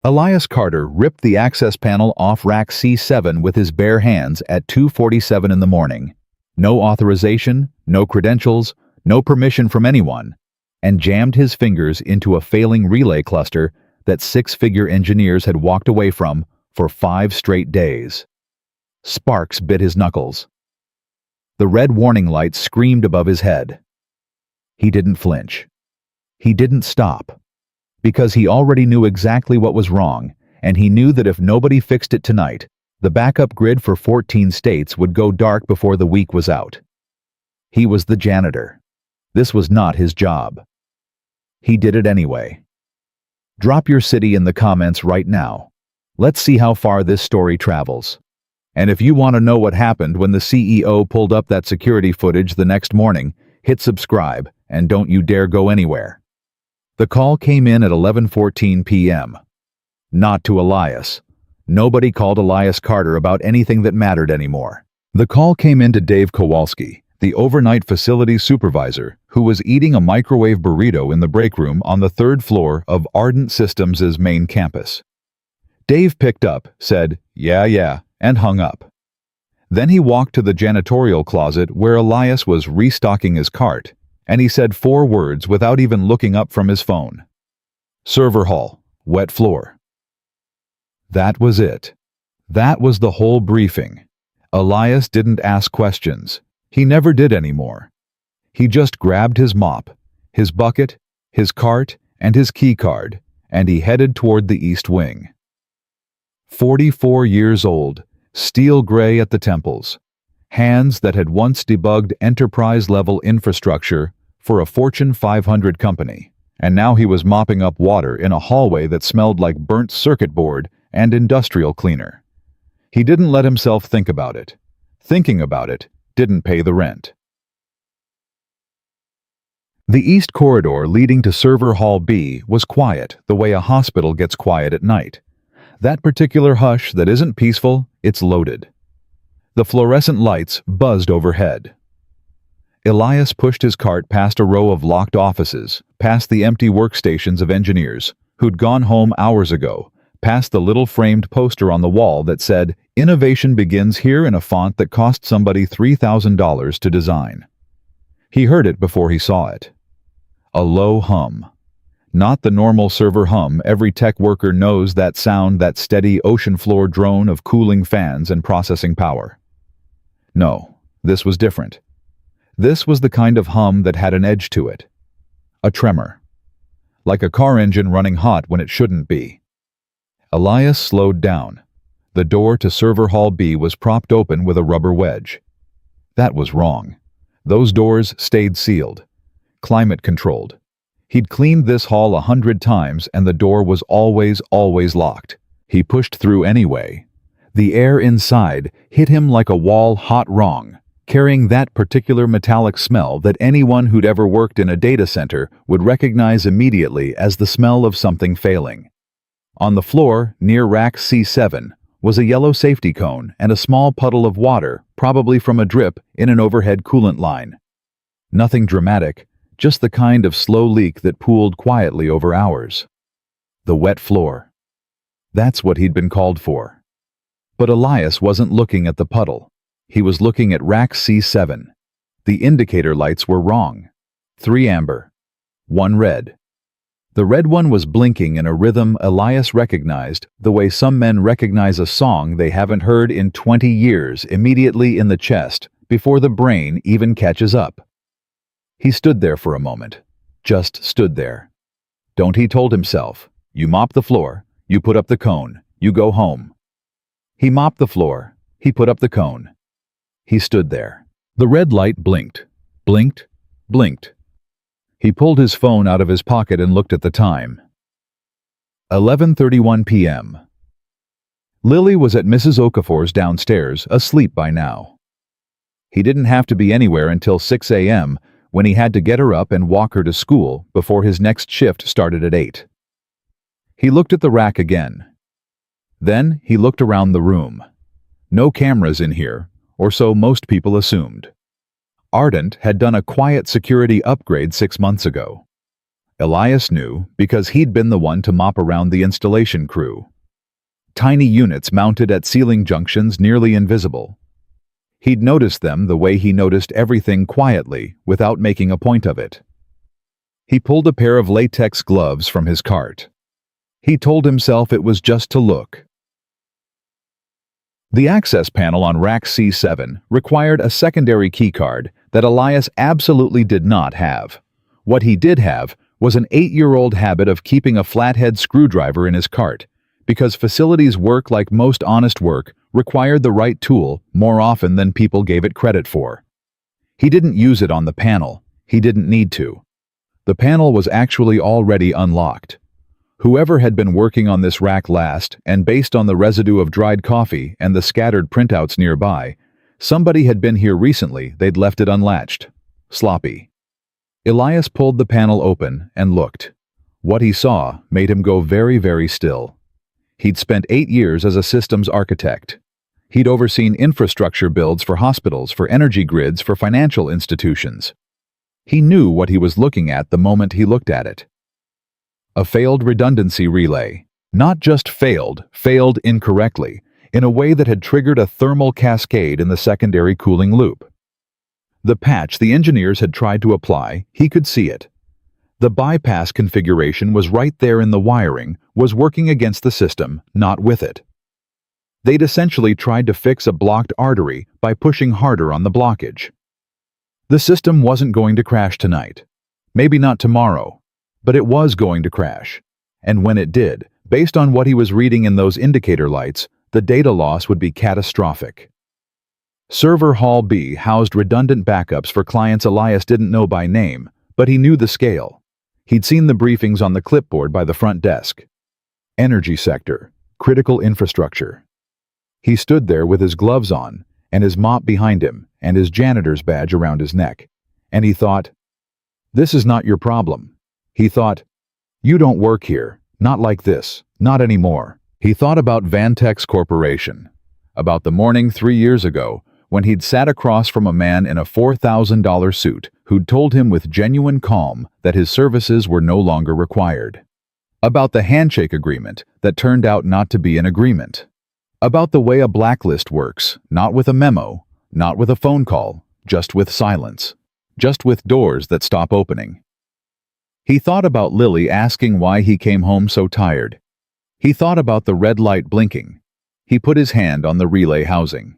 Elias Carter ripped the access panel off rack C7 with his bare hands at 2:47 in the morning. No authorization, no credentials, no permission from anyone, and jammed his fingers into a failing relay cluster that six-figure engineers had walked away from for 5 straight days. Sparks bit his knuckles. The red warning light screamed above his head. He didn't flinch. He didn't stop. Because he already knew exactly what was wrong, and he knew that if nobody fixed it tonight, the backup grid for 14 states would go dark before the week was out. He was the janitor. This was not his job. He did it anyway. Drop your city in the comments right now. Let's see how far this story travels. And if you want to know what happened when the CEO pulled up that security footage the next morning, hit subscribe and don't you dare go anywhere. The call came in at 11:14 p.m. Not to Elias. Nobody called Elias Carter about anything that mattered anymore. The call came in to Dave Kowalski, the overnight facilities supervisor, who was eating a microwave burrito in the break room on the 3rd floor of Ardent Systems' main campus. Dave picked up, said, yeah, and hung up. Then he walked to the janitorial closet where Elias was restocking his cart, and he said 4 words without even looking up from his phone. Server hall, wet floor. That was it. That was the whole briefing. Elias didn't ask questions. He never did anymore. He just grabbed his mop, his bucket, his cart, and his key card, and he headed toward the east wing. 44 years old, steel gray at the temples, hands that had once debugged enterprise-level infrastructure for a Fortune 500 company, and now he was mopping up water in a hallway that smelled like burnt circuit board and industrial cleaner. He didn't let himself think about it. Thinking about it didn't pay the rent. The east corridor leading to Server Hall B was quiet the way a hospital gets quiet at night. That particular hush that isn't peaceful, it's loaded. The fluorescent lights buzzed overhead. Elias pushed his cart past a row of locked offices, past the empty workstations of engineers who'd gone home hours ago, past the little framed poster on the wall that said, "Innovation begins here," in a font that cost somebody $3,000 to design. He heard it before he saw it. A low hum. Not the normal server hum every tech worker knows, that sound, that steady ocean floor drone of cooling fans and processing power. No, this was different. This was the kind of hum that had an edge to it. A tremor. Like a car engine running hot when it shouldn't be. Elias slowed down. The door to Server Hall B was propped open with a rubber wedge. That was wrong. Those doors stayed sealed. Climate-controlled. He'd cleaned this hall 100 times and the door was always locked. He pushed through anyway. The air inside hit him like a wall hot wrong, carrying that particular metallic smell that anyone who'd ever worked in a data center would recognize immediately as the smell of something failing. On the floor, near rack C7, was a yellow safety cone and a small puddle of water, probably from a drip in an overhead coolant line. Nothing dramatic, just the kind of slow leak that pooled quietly over hours. The wet floor. That's what he'd been called for. But Elias wasn't looking at the puddle. He was looking at rack C7. The indicator lights were wrong. 3 amber. 1 red. The red one was blinking in a rhythm Elias recognized the way some men recognize a song they haven't heard in 20 years, immediately in the chest, before the brain even catches up. He stood there for a moment. Just stood there. Don't, he told himself. You mop the floor, you put up the cone, you go home. He mopped the floor, he put up the cone. He stood there. The red light blinked, blinked, blinked. He pulled his phone out of his pocket and looked at the time. 11:31 p.m. Lily was at Mrs. Okafor's downstairs, asleep by now. He didn't have to be anywhere until 6 a.m., when he had to get her up and walk her to school before his next shift started at 8. He looked at the rack again. Then he looked around the room. No cameras in here, or so most people assumed. Ardent had done a quiet security upgrade 6 months ago. Elias knew because he'd been the one to mop around the installation crew. Tiny units mounted at ceiling junctions nearly invisible. He'd noticed them the way he noticed everything quietly, without making a point of it. He pulled a pair of latex gloves from his cart. He told himself it was just to look. The access panel on rack C7 required a secondary keycard that Elias absolutely did not have. What he did have was an 8-year-old habit of keeping a flathead screwdriver in his cart, because facilities work, like most honest work, required the right tool more often than people gave it credit for. He didn't use it on the panel. He didn't need to. The panel was actually already unlocked. Whoever had been working on this rack last, and based on the residue of dried coffee and the scattered printouts nearby, somebody had been here recently. They'd left it unlatched. Sloppy. Elias pulled the panel open and looked. What he saw made him go very, very still. He'd spent 8 years as a systems architect. He'd overseen infrastructure builds for hospitals, for energy grids, for financial institutions. He knew what he was looking at the moment he looked at it. A failed redundancy relay. Not just failed incorrectly, in a way that had triggered a thermal cascade in the secondary cooling loop. The patch the engineers had tried to apply, he could see it. The bypass configuration was right there in the wiring, was working against the system, not with it. They'd essentially tried to fix a blocked artery by pushing harder on the blockage. The system wasn't going to crash tonight. Maybe not tomorrow. But it was going to crash. And when it did, based on what he was reading in those indicator lights, the data loss would be catastrophic. Server Hall B housed redundant backups for clients Elias didn't know by name, but he knew the scale. He'd seen the briefings on the clipboard by the front desk. Energy sector, critical infrastructure. He stood there with his gloves on, and his mop behind him, and his janitor's badge around his neck. And he thought, "This is not your problem." He thought, "You don't work here, not like this, not anymore." He thought about Vantex Corporation, about the morning 3 years ago when he'd sat across from a man in a $4,000 suit who'd told him with genuine calm that his services were no longer required. About the handshake agreement that turned out not to be an agreement. About the way a blacklist works, not with a memo, not with a phone call, just with silence, just with doors that stop opening. He thought about Lily asking why he came home so tired. He thought about the red light blinking. He put his hand on the relay housing.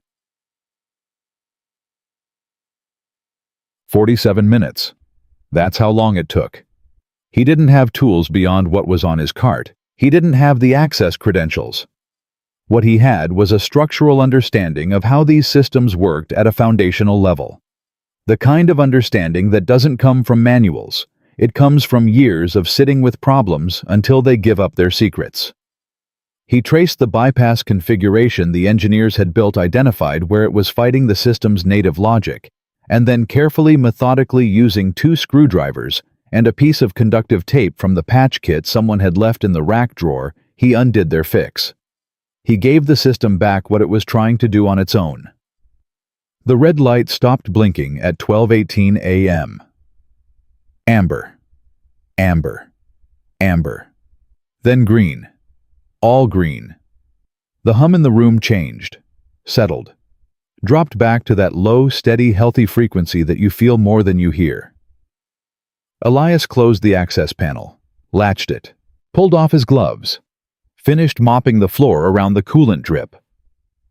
47 minutes. That's how long it took. He didn't have tools beyond what was on his cart. He didn't have the access credentials. What he had was a structural understanding of how these systems worked at a foundational level. The kind of understanding that doesn't come from manuals. It comes from years of sitting with problems until they give up their secrets. He traced the bypass configuration the engineers had built, identified where it was fighting the system's native logic, and then carefully, methodically using 2 screwdrivers and a piece of conductive tape from the patch kit someone had left in the rack drawer, he undid their fix. He gave the system back what it was trying to do on its own. The red light stopped blinking at 12:18 a.m. Amber. Amber. Amber. Then green. All green. The hum in the room changed, settled, dropped back to that low, steady, healthy frequency that you feel more than you hear. Elias closed the access panel, latched it, pulled off his gloves, finished mopping the floor around the coolant drip,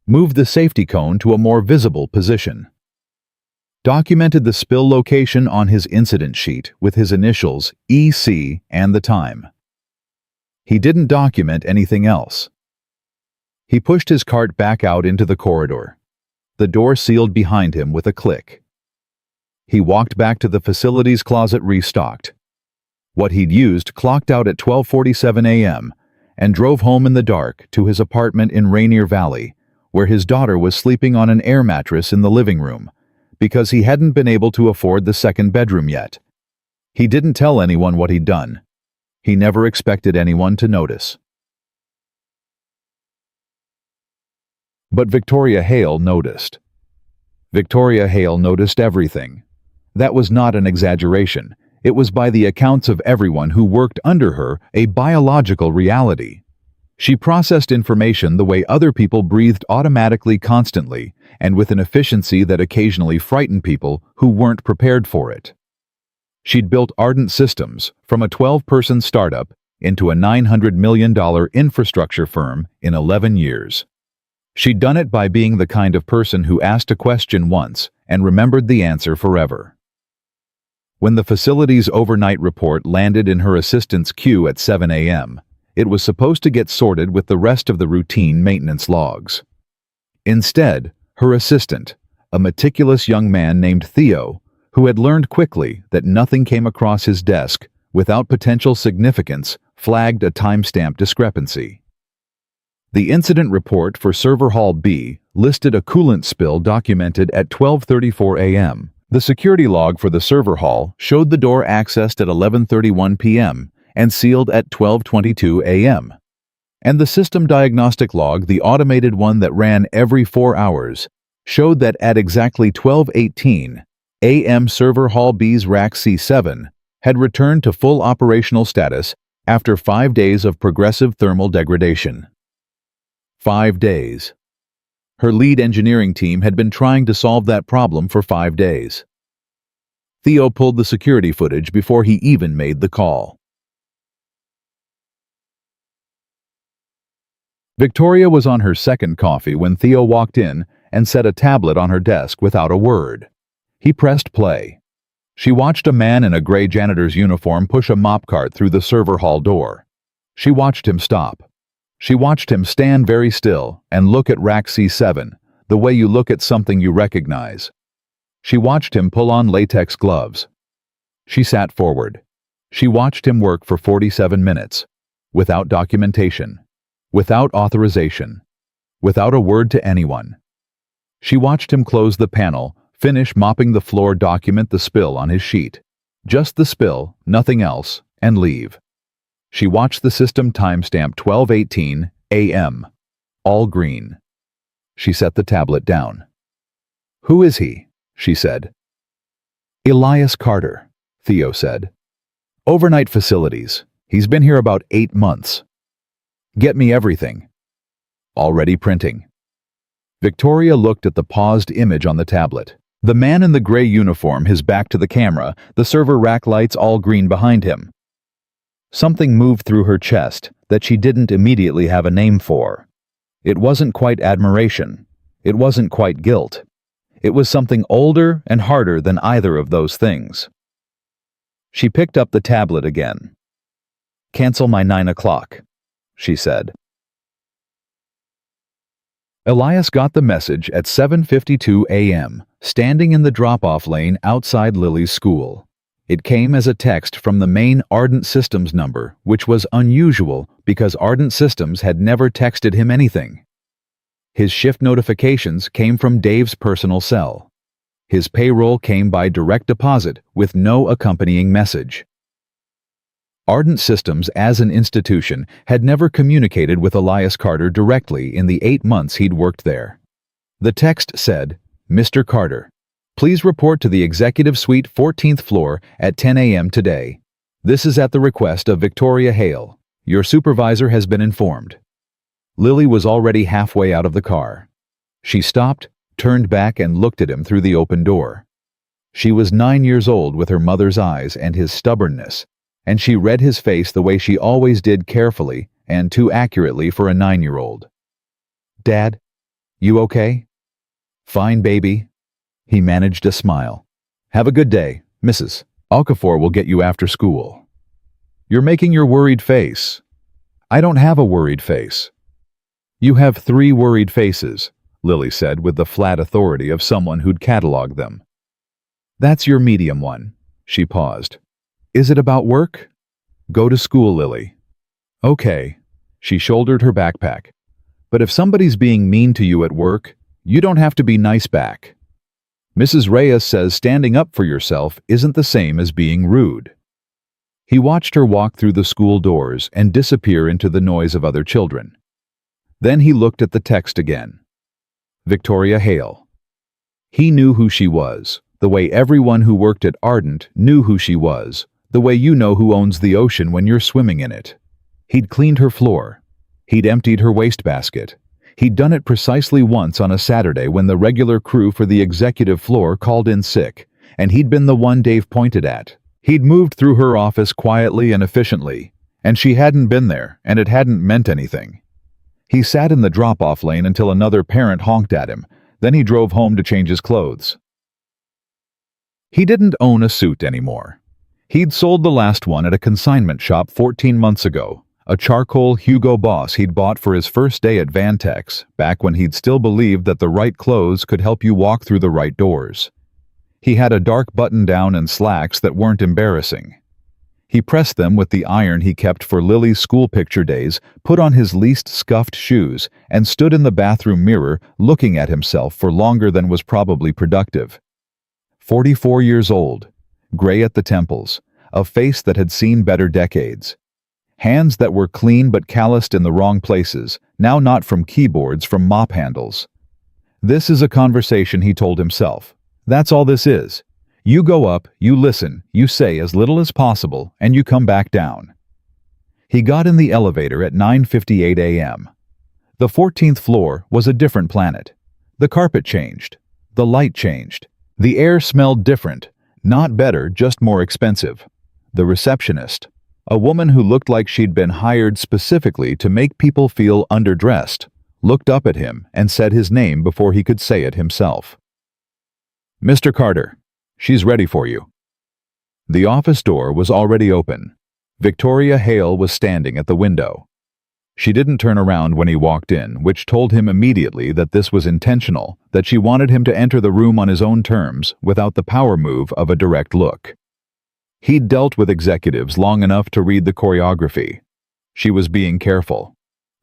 moved the safety cone to a more visible position, documented the spill location on his incident sheet with his initials EC and the time. He didn't document anything else. He pushed his cart back out into the corridor. The door sealed behind him with a click. He walked back to the facilities closet restocked. What he'd used clocked out at 12:47 a.m. and drove home in the dark to his apartment in Rainier Valley, where his daughter was sleeping on an air mattress in the living room, because he hadn't been able to afford the second bedroom yet. He didn't tell anyone what he'd done. He never expected anyone to notice. But Victoria Hale noticed. Victoria Hale noticed everything. That was not an exaggeration. It was, by the accounts of everyone who worked under her, a biological reality. She processed information the way other people breathed, automatically, constantly, and with an efficiency that occasionally frightened people who weren't prepared for it. She'd built Ardent Systems from a 12-person startup into a $900 million infrastructure firm in 11 years. She'd done it by being the kind of person who asked a question once and remembered the answer forever. When the facility's overnight report landed in her assistant's queue at 7 a.m., it was supposed to get sorted with the rest of the routine maintenance logs. Instead, her assistant, a meticulous young man named Theo, who had learned quickly that nothing came across his desk without potential significance, flagged a timestamp discrepancy. The incident report for Server Hall B listed a coolant spill documented at 12:34 a.m. The security log for the server hall showed the door accessed at 11:31 p.m. and sealed at 12:22 a.m. And the system diagnostic log, the automated one that ran every 4 hours, showed that at exactly 12:18 a.m. Server Hall B's Rack C7 had returned to full operational status after 5 days of progressive thermal degradation. 5 days. Her lead engineering team had been trying to solve that problem for 5 days. Theo pulled the security footage before he even made the call. Victoria was on her second coffee when Theo walked in and set a tablet on her desk without a word. He pressed play. She watched a man in a gray janitor's uniform push a mop cart through the server hall door. She watched him stop. She watched him stand very still and look at Rack C7, the way you look at something you recognize. She watched him pull on latex gloves. She sat forward. She watched him work for 47 minutes, without documentation, without authorization, without a word to anyone. She watched him close the panel, finish mopping the floor, document the spill on his sheet. Just the spill, nothing else, and leave. She watched the system timestamp 12:18 a.m. All green. She set the tablet down. "Who is he?" she said. "Elias Carter," Theo said. "Overnight facilities. He's been here about 8 months. Get me everything." "Already printing." Victoria looked at the paused image on the tablet. The man in the gray uniform, his back to the camera, the server rack lights all green behind him. Something moved through her chest that she didn't immediately have a name for. It wasn't quite admiration. It wasn't quite guilt. It was something older and harder than either of those things. She picked up the tablet again. "Cancel my 9 o'clock, she said. Elias got the message at 7:52 a.m., standing in the drop-off lane outside Lily's school. It came as a text from the main Ardent Systems number, which was unusual because Ardent Systems had never texted him anything. His shift notifications came from Dave's personal cell. His payroll came by direct deposit with no accompanying message. Ardent Systems, as an institution, had never communicated with Elias Carter directly in the 8 months he'd worked there. The text said, "Mr. Carter, please report to the Executive Suite 14th floor at 10 a.m. today. This is at the request of Victoria Hale. Your supervisor has been informed." Lily was already halfway out of the car. She stopped, turned back, and looked at him through the open door. She was 9 years old with her mother's eyes and his stubbornness, and she read his face the way she always did, carefully and too accurately for a 9-year-old. "Dad, you okay?" "Fine, baby." He managed a smile. "Have a good day, Mrs. Okafor will get you after school." "You're making your worried face." "I don't have a worried face." "You have 3 worried faces," Lily said with the flat authority of someone who'd cataloged them. "That's your medium one." She paused. "Is it about work?" "Go to school, Lily." "Okay." She shouldered her backpack. "But if somebody's being mean to you at work, you don't have to be nice back. Mrs. Reyes says standing up for yourself isn't the same as being rude." He watched her walk through the school doors and disappear into the noise of other children. Then he looked at the text again. Victoria Hale. He knew who she was, the way everyone who worked at Ardent knew who she was, The way you know who owns the ocean when you're swimming in it. He'd cleaned her floor. He'd emptied her wastebasket. He'd done it precisely once on a Saturday when the regular crew for the executive floor called in sick, and he'd been the one Dave pointed at. He'd moved through her office quietly and efficiently, and she hadn't been there, and it hadn't meant anything. He sat in the drop-off lane until another parent honked at him, then he drove home to change his clothes. He didn't own a suit anymore. He'd sold the last one at a consignment shop 14 months ago, a charcoal Hugo Boss he'd bought for his first day at Vantex, back when he'd still believed that the right clothes could help you walk through the right doors. He had a dark button-down and slacks that weren't embarrassing. He pressed them with the iron he kept for Lily's school picture days, put on his least scuffed shoes, and stood in the bathroom mirror looking at himself for longer than was probably productive. 44 years old, gray at the temples, a face that had seen better decades. Hands that were clean but calloused in the wrong places, now not from keyboards, from mop handles. This is a conversation, he told himself. That's all this is. You go up, you listen, you say as little as possible, and you come back down. He got in the elevator at 9:58 a.m. The 14th floor was a different planet. The carpet changed. The light changed. The air smelled different. Not better, just more expensive. The receptionist, a woman who looked like she'd been hired specifically to make people feel underdressed, looked up at him and said his name before he could say it himself. "Mr. Carter, she's ready for you." The office door was already open. Victoria Hale was standing at the window. She didn't turn around when he walked in, which told him immediately that this was intentional, that she wanted him to enter the room on his own terms, without the power move of a direct look. He'd dealt with executives long enough to read the choreography. She was being careful.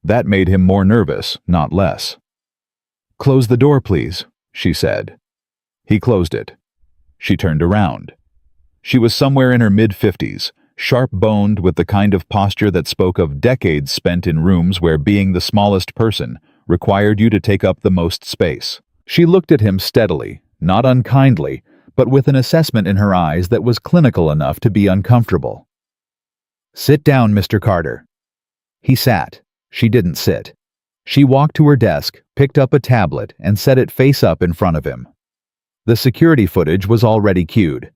That made him more nervous, not less. "Close the door, please," she said. He closed it. She turned around. She was somewhere in her mid-50s, sharp-boned with the kind of posture that spoke of decades spent in rooms where being the smallest person required you to take up the most space. She looked at him steadily, not unkindly, but with an assessment in her eyes that was clinical enough to be uncomfortable. "Sit down, Mr. Carter." He sat. She didn't sit. She walked to her desk, picked up a tablet, and set it face up in front of him. The security footage was already cued.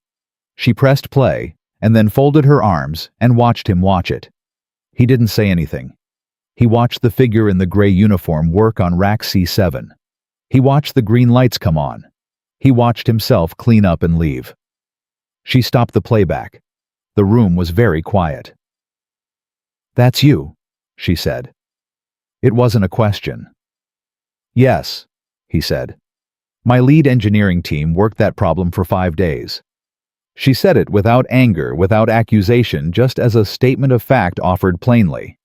She pressed play, and then folded her arms and watched him watch it. He didn't say anything. He watched the figure in the gray uniform work on rack C7. He watched the green lights come on. He watched himself clean up and leave. She stopped the playback. The room was very quiet. "That's you," she said. It wasn't a question. "Yes," he said. "My lead engineering team worked that problem for 5 days." She said it without anger, without accusation, just as a statement of fact offered plainly.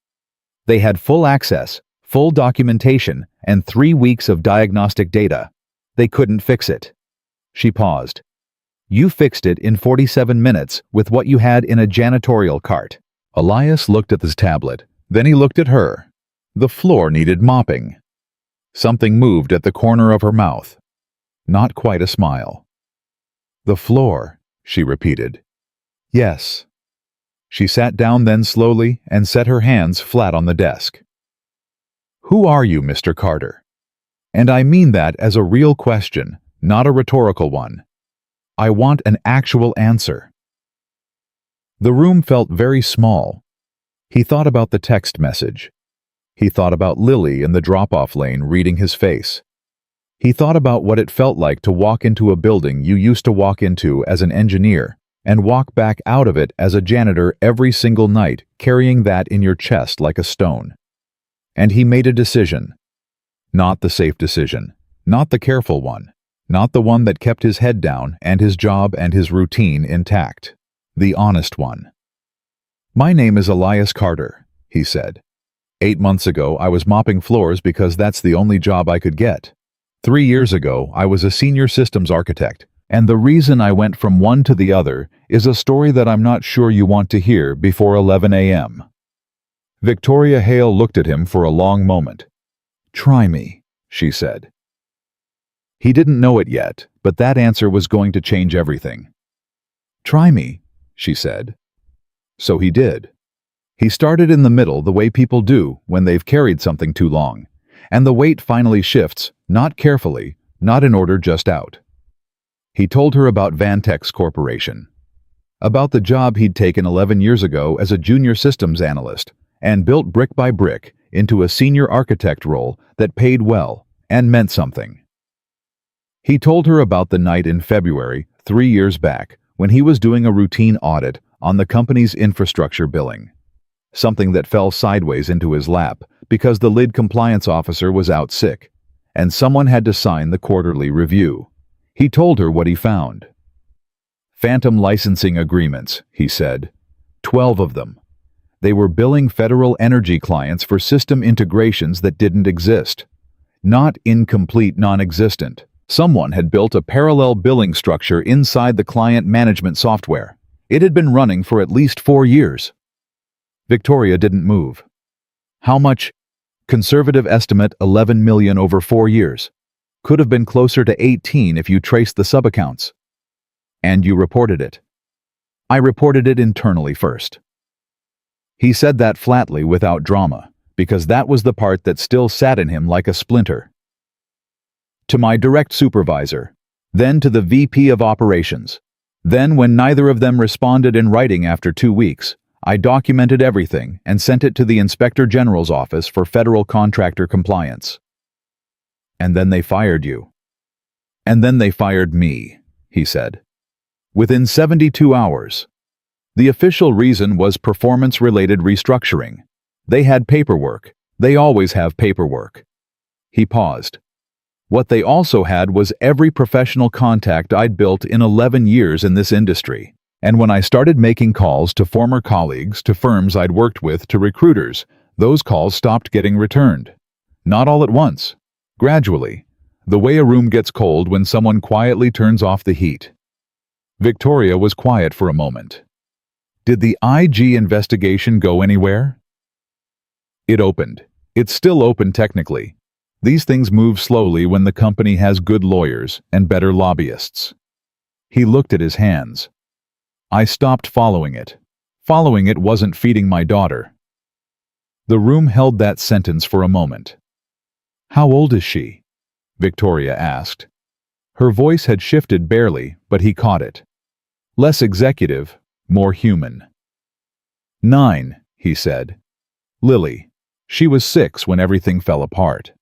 They had full access, full documentation, and 3 weeks of diagnostic data. They couldn't fix it. She paused. "You fixed it in 47 minutes with what you had in a janitorial cart." Elias looked at his tablet. Then he looked at her. The floor needed mopping. Something moved at the corner of her mouth. Not quite a smile. "The floor," she repeated. "Yes." She sat down then slowly and set her hands flat on the desk. "Who are you, Mr. Carter?" And I mean that as a real question, not a rhetorical one. I want an actual answer. The room felt very small. He thought about the text message. He thought about Lily in the drop-off lane reading his face. He thought about what it felt like to walk into a building you used to walk into as an engineer and walk back out of it as a janitor every single night, carrying that in your chest like a stone. And he made a decision. Not the safe decision, not the careful one, not the one that kept his head down and his job and his routine intact. The honest one. "My name is Elias Carter," he said. 8 months ago, I was mopping floors because that's the only job I could get. 3 years ago, I was a senior systems architect, and the reason I went from one to the other is a story that I'm not sure you want to hear before 11 a.m. Victoria Hale looked at him for a long moment. "Try me," she said. He didn't know it yet, but that answer was going to change everything. "Try me," she said. So he did. He started in the middle the way people do when they've carried something too long, and the weight finally shifts, not carefully, not in order, just out. He told her about Vantex Corporation, about the job he'd taken 11 years ago as a junior systems analyst and built brick by brick into a senior architect role that paid well and meant something. He told her about the night in February, 3 years back, when he was doing a routine audit on the company's infrastructure billing. Something that fell sideways into his lap because the lead compliance officer was out sick, and someone had to sign the quarterly review. He told her what he found. Phantom licensing agreements, he said. 12 of them. They were billing federal energy clients for system integrations that didn't exist. Not incomplete, non-existent. Someone had built a parallel billing structure inside the client management software. It had been running for at least 4 years. Victoria didn't move. How much? Conservative estimate, 11 million over 4 years. Could have been closer to 18 if you traced the sub-accounts. And you reported it. I reported it internally first. He said that flatly without drama, because that was the part that still sat in him like a splinter. To my direct supervisor, then to the VP of operations. Then, when neither of them responded in writing after 2 weeks, I documented everything and sent it to the Inspector General's office for federal contractor compliance. And then they fired you. And then they fired me, he said. Within 72 hours. The official reason was performance-related restructuring. They had paperwork. They always have paperwork. He paused. What they also had was every professional contact I'd built in 11 years in this industry. And when I started making calls to former colleagues, to firms I'd worked with, to recruiters, those calls stopped getting returned. Not all at once. Gradually. The way a room gets cold when someone quietly turns off the heat. Victoria was quiet for a moment. Did the IG investigation go anywhere? It opened. It's still open technically. These things move slowly when the company has good lawyers and better lobbyists. He looked at his hands. I stopped following it. Following it wasn't feeding my daughter. The room held that sentence for a moment. How old is she? Victoria asked. Her voice had shifted barely, but he caught it. Less executive, more human. 9, he said. Lily. She was 6 when everything fell apart.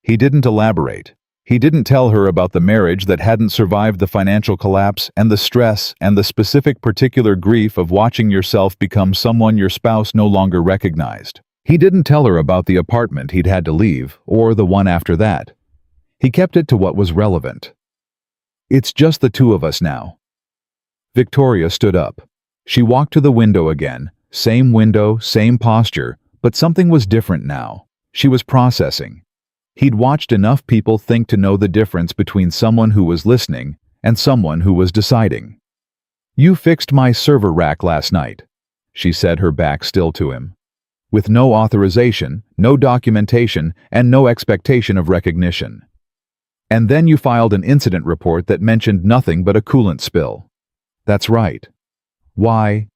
He didn't elaborate. He didn't tell her about the marriage that hadn't survived the financial collapse and the stress and the specific particular grief of watching yourself become someone your spouse no longer recognized. He didn't tell her about the apartment he'd had to leave, or the one after that. He kept it to what was relevant. It's just the two of us now. Victoria stood up. She walked to the window again, same window, same posture, but something was different now. She was processing. He'd watched enough people think to know the difference between someone who was listening and someone who was deciding. You fixed my server rack last night, she said, her back still to him. With no authorization, no documentation, and no expectation of recognition. And then you filed an incident report that mentioned nothing but a coolant spill. That's right. Why?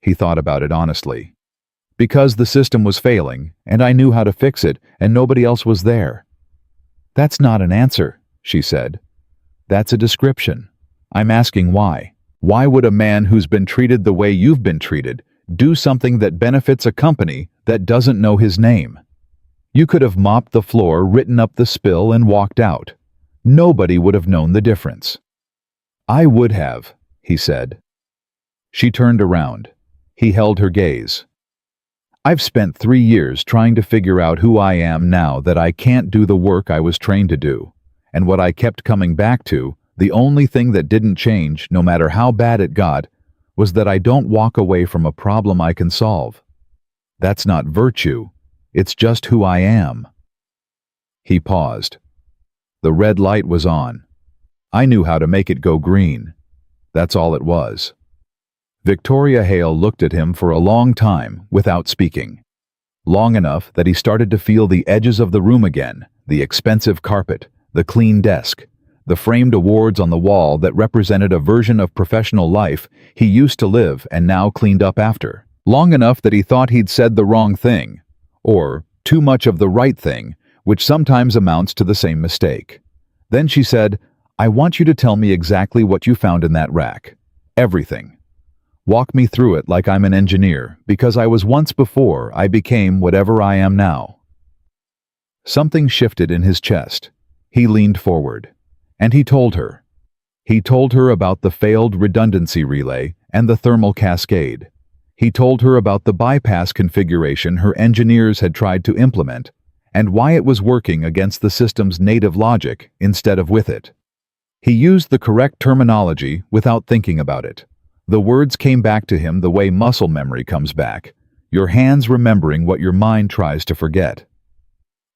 He thought about it honestly. Because the system was failing, and I knew how to fix it, and nobody else was there. That's not an answer, she said. That's a description. I'm asking why. Why would a man who's been treated the way you've been treated do something that benefits a company that doesn't know his name? You could have mopped the floor, written up the spill, and walked out. Nobody would have known the difference. I would have, he said. She turned around. He held her gaze. I've spent 3 years trying to figure out who I am now that I can't do the work I was trained to do. And what I kept coming back to, the only thing that didn't change, no matter how bad it got, was that I don't walk away from a problem I can solve. That's not virtue. It's just who I am. He paused. The red light was on. I knew how to make it go green. That's all it was. Victoria Hale looked at him for a long time without speaking. Long enough that he started to feel the edges of the room again, the expensive carpet, the clean desk, the framed awards on the wall that represented a version of professional life he used to live and now cleaned up after. Long enough that he thought he'd said the wrong thing, or too much of the right thing, which sometimes amounts to the same mistake. Then she said, "I want you to tell me exactly what you found in that rack. Everything. Walk me through it like I'm an engineer, because I was once before I became whatever I am now." Something shifted in his chest. He leaned forward. And he told her. He told her about the failed redundancy relay and the thermal cascade. He told her about the bypass configuration her engineers had tried to implement and why it was working against the system's native logic instead of with it. He used the correct terminology without thinking about it. The words came back to him the way muscle memory comes back, your hands remembering what your mind tries to forget.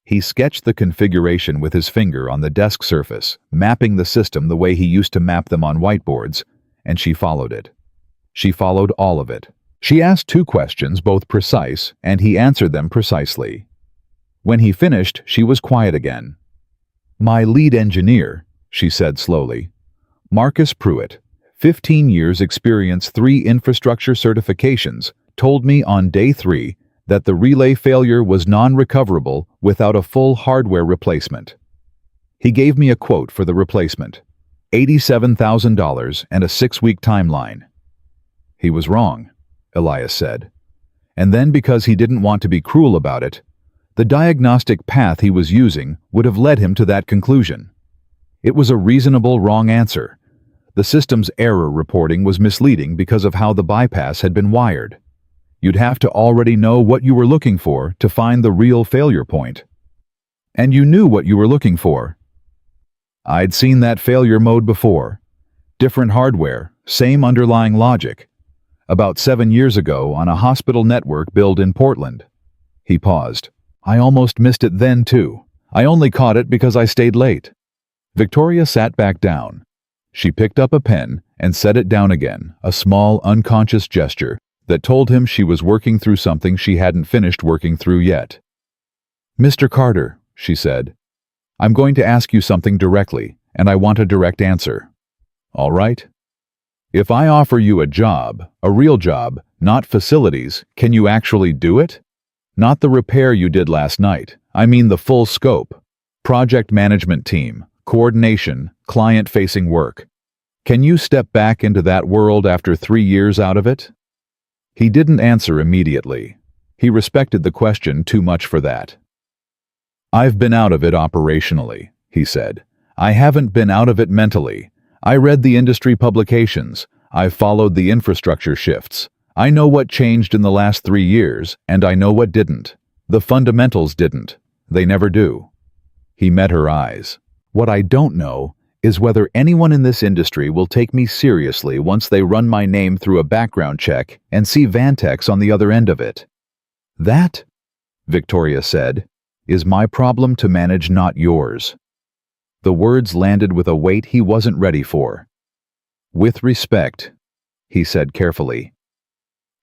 He sketched the configuration with his finger on the desk surface, mapping the system the way he used to map them on whiteboards, and she followed it. She followed all of it. She asked 2 questions, both precise, and he answered them precisely. When he finished, she was quiet again. "My lead engineer," she said slowly, "Marcus Pruitt, 15 years experience, 3 infrastructure certifications, told me on day 3 that the relay failure was non-recoverable without a full hardware replacement. He gave me a quote for the replacement, $87,000 and a 6-week timeline." "He was wrong," Elias said. And then, because he didn't want to be cruel about it, the diagnostic path he was using would have led him to that conclusion. It was a reasonable wrong answer. The system's error reporting was misleading because of how the bypass had been wired. You'd have to already know what you were looking for to find the real failure point. And you knew what you were looking for. I'd seen that failure mode before. Different hardware, same underlying logic. About 7 years ago on a hospital network built in Portland. He paused. I almost missed it then too. I only caught it because I stayed late. Victoria sat back down. She picked up a pen and set it down again, a small, unconscious gesture that told him she was working through something she hadn't finished working through yet. "Mr. Carter," she said, "I'm going to ask you something directly, and I want a direct answer. All right? If I offer you a job, a real job, not facilities, can you actually do it? Not the repair you did last night. I mean the full scope. Project management team, coordination, client-facing work. Can you step back into that world after 3 years out of it?" He didn't answer immediately. He respected the question too much for that. "I've been out of it operationally," he said. "I haven't been out of it mentally. I read the industry publications. I've followed the infrastructure shifts. I know what changed in the last 3 years, and I know what didn't. The fundamentals didn't. They never do." He met her eyes. "What I don't know is whether anyone in this industry will take me seriously once they run my name through a background check and see Vantex on the other end of it. That," Victoria said, "is my problem to manage, not yours." The words landed with a weight he wasn't ready for. "With respect," he said carefully,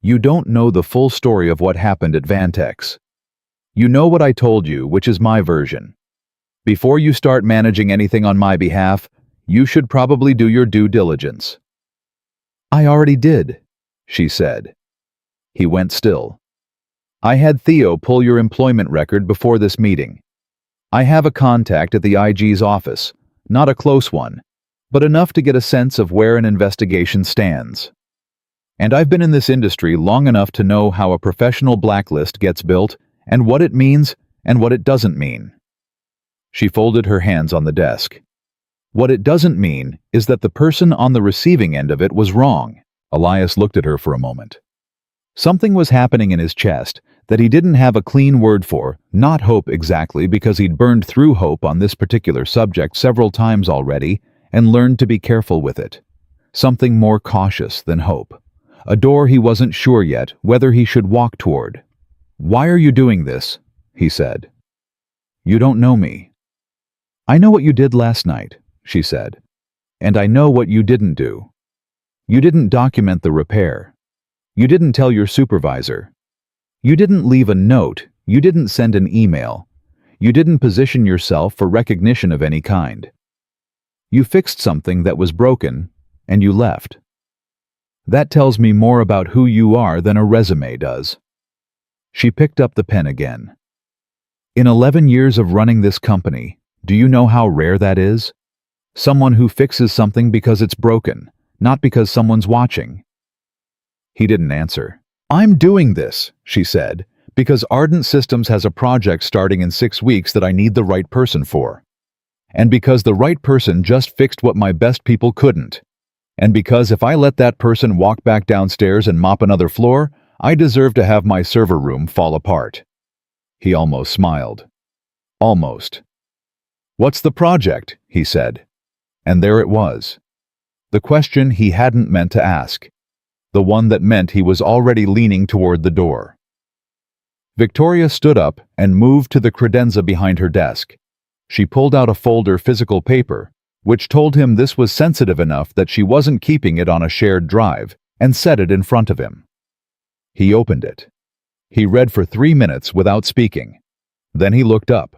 "you don't know the full story of what happened at Vantex. You know what I told you, which is my version. Before you start managing anything on my behalf, you should probably do your due diligence." "I already did," she said. He went still. "I had Theo pull your employment record before this meeting. I have a contact at the IG's office, not a close one, but enough to get a sense of where an investigation stands. And I've been in this industry long enough to know how a professional blacklist gets built and what it means and what it doesn't mean." She folded her hands on the desk. "What it doesn't mean is that the person on the receiving end of it was wrong." Elias looked at her for a moment. Something was happening in his chest that he didn't have a clean word for, not hope exactly, because he'd burned through hope on this particular subject several times already and learned to be careful with it. Something more cautious than hope. A door he wasn't sure yet whether he should walk toward. "Why are you doing this?" he said. "You don't know me." "I know what you did last night," she said. "And I know what you didn't do. You didn't document the repair. You didn't tell your supervisor. You didn't leave a note. You didn't send an email. You didn't position yourself for recognition of any kind. You fixed something that was broken, and you left. That tells me more about who you are than a resume does." She picked up the pen again. "In 11 years of running this company, do you know how rare that is? Someone who fixes something because it's broken, not because someone's watching." He didn't answer. "I'm doing this," she said, "because Ardent Systems has a project starting in 6 weeks that I need the right person for. And because the right person just fixed what my best people couldn't. And because if I let that person walk back downstairs and mop another floor, I deserve to have my server room fall apart." He almost smiled. Almost. "What's the project?" he said. And there it was. The question he hadn't meant to ask. The one that meant he was already leaning toward the door. Victoria stood up and moved to the credenza behind her desk. She pulled out a folder physical paper, which told him this was sensitive enough that she wasn't keeping it on a shared drive, and set it in front of him. He opened it. He read for 3 minutes without speaking. Then he looked up.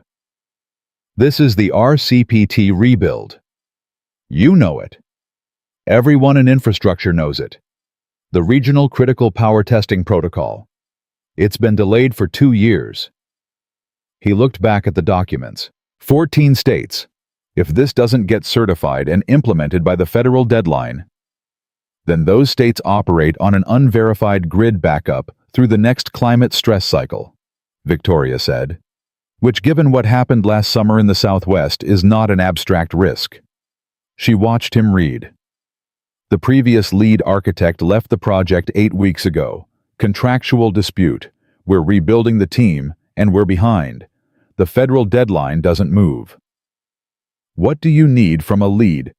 "This is the RCPT rebuild. You know it. Everyone in infrastructure knows it. The Regional Critical Power Testing Protocol. It's been delayed for 2 years." He looked back at the documents. 14 states. If this doesn't get certified and implemented by the federal deadline, then those states operate on an unverified grid backup through the next climate stress cycle, Victoria said, which, given what happened last summer in the Southwest, is not an abstract risk. She watched him read. "The previous lead architect left the project 8 weeks ago. Contractual dispute. We're rebuilding the team, and we're behind. The federal deadline doesn't move." "What do you need from a lead?"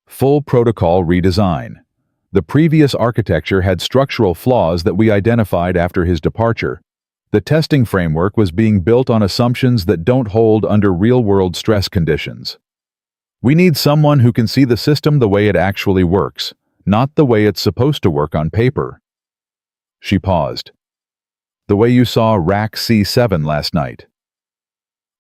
"Full protocol redesign. The previous architecture had structural flaws that we identified after his departure. The testing framework was being built on assumptions that don't hold under real-world stress conditions. We need someone who can see the system the way it actually works, not the way it's supposed to work on paper." She paused. "The way you saw Rack C7 last night."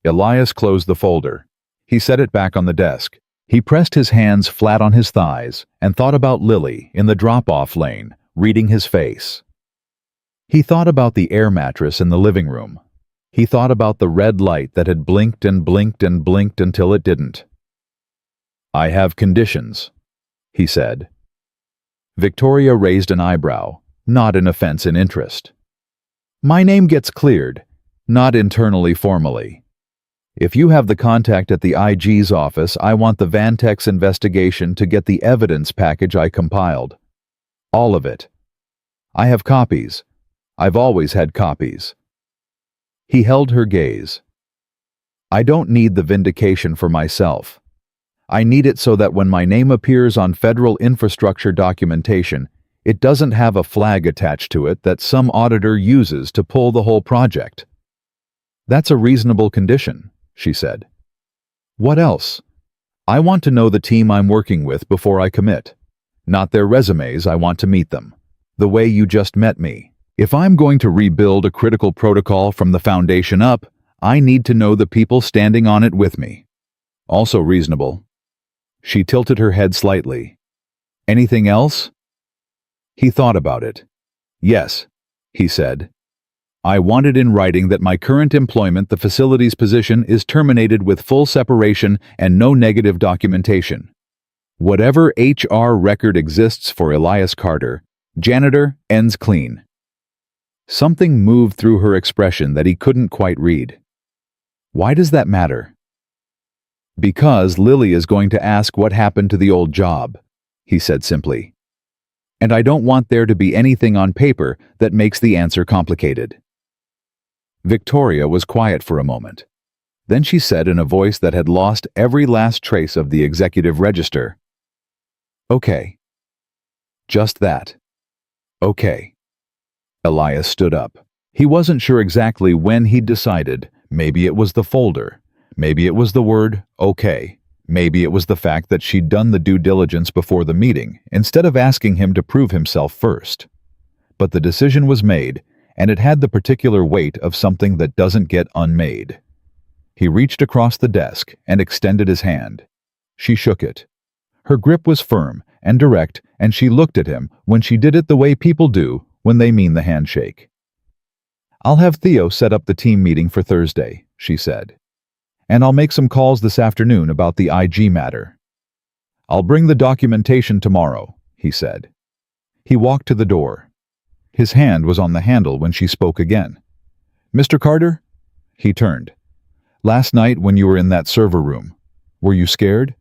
Elias closed the folder. He set it back on the desk. He pressed his hands flat on his thighs and thought about Lily in the drop-off lane, reading his face. He thought about the air mattress in the living room. He thought about the red light that had blinked and blinked and blinked until it didn't. "I have conditions," he said. Victoria raised an eyebrow, not an offense in interest. "My name gets cleared, not internally formally. If you have the contact at the IG's office, I want the Vantex investigation to get the evidence package I compiled. All of it. I have copies. I've always had copies." He held her gaze. "I don't need the vindication for myself. I need it so that when my name appears on federal infrastructure documentation, it doesn't have a flag attached to it that some auditor uses to pull the whole project." "That's a reasonable condition," she said. "What else? I want to know the team I'm working with before I commit. Not their resumes, I want to meet them. The way you just met me. If I'm going to rebuild a critical protocol from the foundation up, I need to know the people standing on it with me." "Also reasonable." She tilted her head slightly. "Anything else?" He thought about it. "Yes," he said. "I wanted in writing that my current employment, the facilities position, is terminated with full separation and no negative documentation. Whatever HR record exists for Elias Carter, janitor, ends clean." Something moved through her expression that he couldn't quite read. "Why does that matter?" "Because Lily is going to ask what happened to the old job," he said simply. "And I don't want there to be anything on paper that makes the answer complicated." Victoria was quiet for a moment. Then she said in a voice that had lost every last trace of the executive register, "Okay." Just that. "Okay." Elias stood up. He wasn't sure exactly when he'd decided. Maybe it was the folder. Maybe it was the word, "okay." Maybe it was the fact that she'd done the due diligence before the meeting, instead of asking him to prove himself first. But the decision was made, and it had the particular weight of something that doesn't get unmade. He reached across the desk and extended his hand. She shook it. Her grip was firm and direct, and she looked at him when she did it the way people do when they mean the handshake. "I'll have Theo set up the team meeting for Thursday," she said. "And I'll make some calls this afternoon about the IG matter." "I'll bring the documentation tomorrow," he said. He walked to the door. His hand was on the handle when she spoke again. "Mr. Carter?" He turned. "Last night when you were in that server room, were you scared?"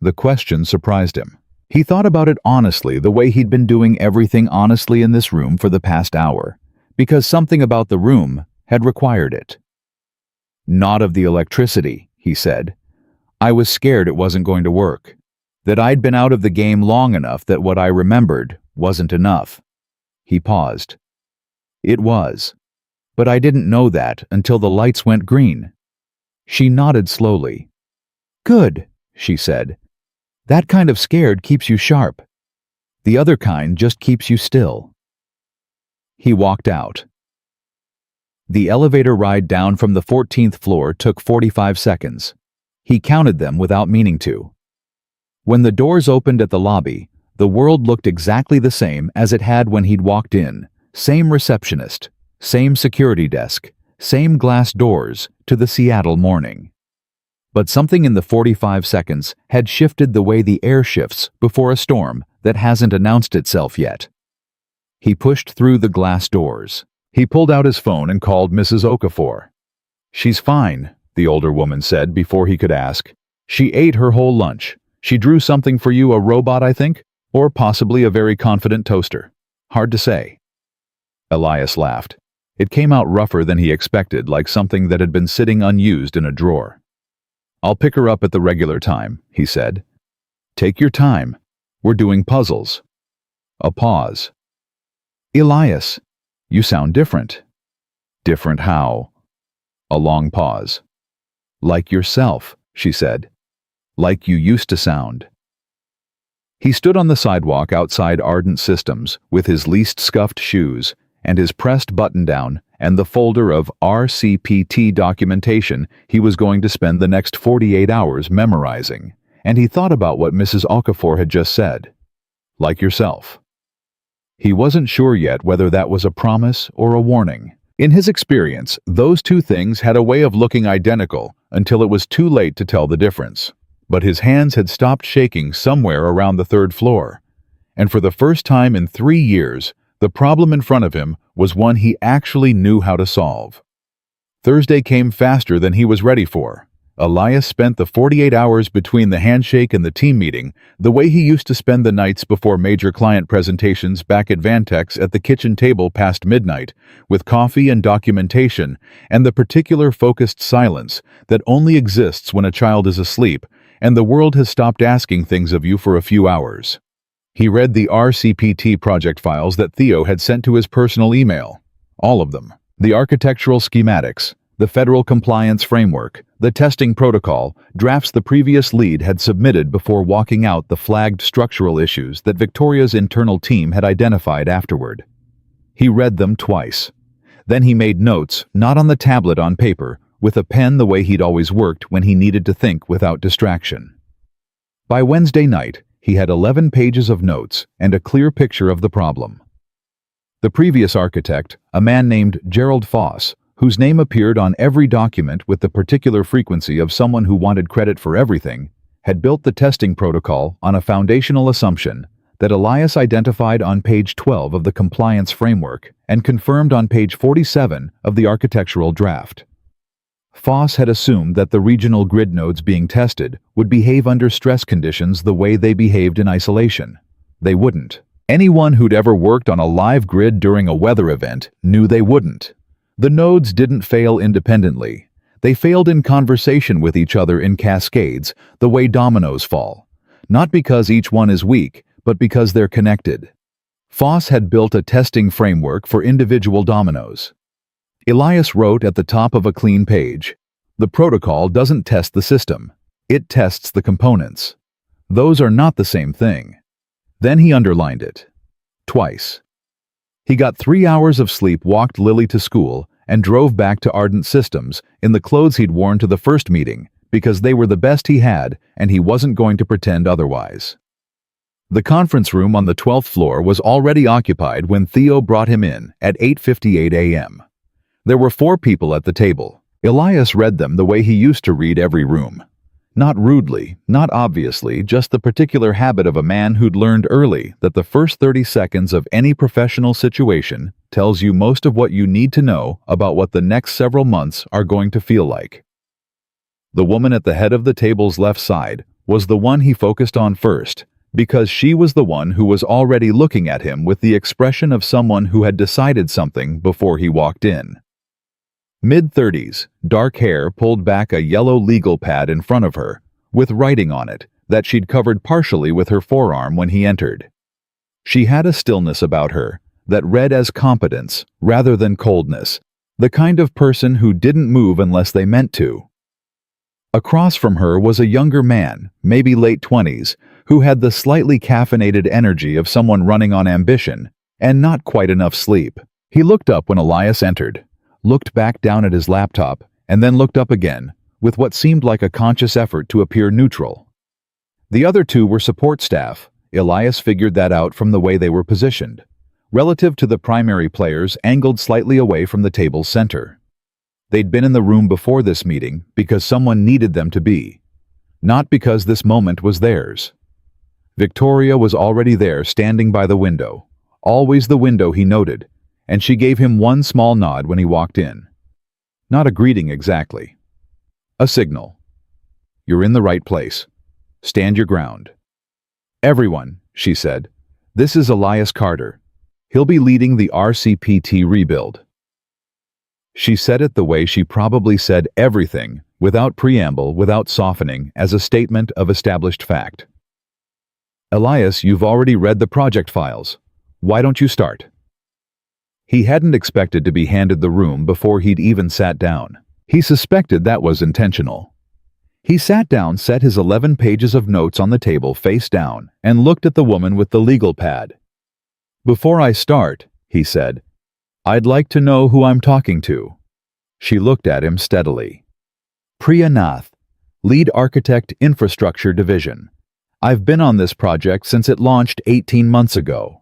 The question surprised him. He thought about it honestly, the way he'd been doing everything honestly in this room for the past hour, because something about the room had required it. "Not of the electricity," he said. "I was scared it wasn't going to work, that I'd been out of the game long enough that what I remembered wasn't enough." He paused. "It was. But I didn't know that until the lights went green." She nodded slowly. "Good," she said. "That kind of scared keeps you sharp. The other kind just keeps you still." He walked out. The elevator ride down from the 14th floor took 45 seconds. He counted them without meaning to. When the doors opened at the lobby, the world looked exactly the same as it had when he'd walked in. Same receptionist, same security desk, same glass doors to the Seattle morning. But something in the 45 seconds had shifted the way the air shifts before a storm that hasn't announced itself yet. He pushed through the glass doors. He pulled out his phone and called Mrs. Okafor. "She's fine," the older woman said before he could ask. "She ate her whole lunch. She drew something for you, a robot, I think, or possibly a very confident toaster. Hard to say." Elias laughed. It came out rougher than he expected, like something that had been sitting unused in a drawer. "I'll pick her up at the regular time," he said. "Take your time. We're doing puzzles." A pause. "Elias, you sound different." "Different how?" A long pause. "Like yourself," she said. "Like you used to sound." He stood on the sidewalk outside Ardent Systems with his least scuffed shoes and his pressed button-down and the folder of RCPT documentation he was going to spend the next 48 hours memorizing, and he thought about what Mrs. Okafor had just said. Like yourself. He wasn't sure yet whether that was a promise or a warning. In his experience, those two things had a way of looking identical until it was too late to tell the difference. But his hands had stopped shaking somewhere around the 3rd floor, and for the first time in 3 years, the problem in front of him was one he actually knew how to solve. Thursday came faster than he was ready for. Elias spent the 48 hours between the handshake and the team meeting the way he used to spend the nights before major client presentations back at Vantex at the kitchen table past midnight, with coffee and documentation and the particular focused silence that only exists when a child is asleep and the world has stopped asking things of you for a few hours. He read the RCPT project files that Theo had sent to his personal email. All of them. The architectural schematics, the federal compliance framework, the testing protocol, drafts the previous lead had submitted before walking out the flagged structural issues that Victoria's internal team had identified afterward. He read them twice. Then he made notes, not on the tablet on paper, with a pen the way he'd always worked when he needed to think without distraction. By Wednesday night, he had 11 pages of notes and a clear picture of the problem. The previous architect, a man named Gerald Foss, whose name appeared on every document with the particular frequency of someone who wanted credit for everything, had built the testing protocol on a foundational assumption that Elias identified on page 12 of the compliance framework and confirmed on page 47 of the architectural draft. Foss had assumed that the regional grid nodes being tested would behave under stress conditions the way they behaved in isolation. They wouldn't. Anyone who'd ever worked on a live grid during a weather event knew they wouldn't. The nodes didn't fail independently. They failed in conversation with each other in cascades, the way dominoes fall. Not because each one is weak, but because they're connected. Foss had built a testing framework for individual dominoes. Elias wrote at the top of a clean page, "The protocol doesn't test the system. It tests the components. Those are not the same thing." Then he underlined it. Twice. He got 3 hours of sleep, walked Lily to school, and drove back to Ardent Systems in the clothes he'd worn to the first meeting, because they were the best he had and he wasn't going to pretend otherwise. The conference room on the 12th floor was already occupied when Theo brought him in at 8:58 a.m. There were 4 people at the table. Elias read them the way he used to read every room. Not rudely, not obviously, just the particular habit of a man who'd learned early that the first 30 seconds of any professional situation tells you most of what you need to know about what the next several months are going to feel like. The woman at the head of the table's left side was the one he focused on first, because she was the one who was already looking at him with the expression of someone who had decided something before he walked in. Mid-30s, dark hair pulled back a yellow legal pad in front of her, with writing on it that she'd covered partially with her forearm when he entered. She had a stillness about her that read as competence rather than coldness, the kind of person who didn't move unless they meant to. Across from her was a younger man, maybe late 20s, who had the slightly caffeinated energy of someone running on ambition and not quite enough sleep. He looked up when Elias entered, looked back down at his laptop, and then looked up again, with what seemed like a conscious effort to appear neutral. The other 2 were support staff. Elias figured that out from the way they were positioned, relative to the primary players angled slightly away from the table's center. They'd been in the room before this meeting because someone needed them to be, not because this moment was theirs. Victoria was already there, standing by the window, always the window, he noted, and she gave him one small nod when he walked in. Not a greeting exactly. A signal. You're in the right place. Stand your ground. Everyone, she said, this is Elias Carter. He'll be leading the RCPT rebuild. She said it the way she probably said everything, without preamble, without softening, as a statement of established fact. Elias, you've already read the project files. Why don't you start? He hadn't expected to be handed the room before he'd even sat down. He suspected that was intentional. He sat down, set his 11 pages of notes on the table face down, and looked at the woman with the legal pad. Before I start, he said, I'd like to know who I'm talking to. She looked at him steadily. Priya Nath, Lead Architect Infrastructure Division. I've been on this project since it launched 18 months ago.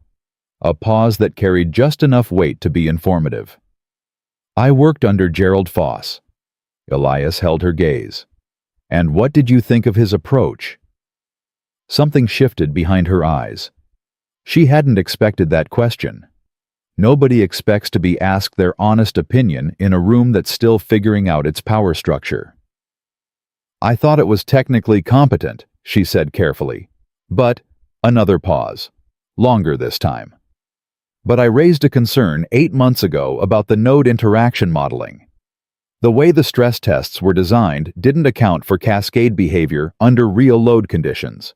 A pause that carried just enough weight to be informative. I worked under Gerald Foss. Elias held her gaze. And what did you think of his approach? Something shifted behind her eyes. She hadn't expected that question. Nobody expects to be asked their honest opinion in a room that's still figuring out its power structure. I thought it was technically competent, she said carefully. But, another pause. Longer this time. But I raised a concern 8 months ago about the node interaction modeling. The way the stress tests were designed didn't account for cascade behavior under real load conditions.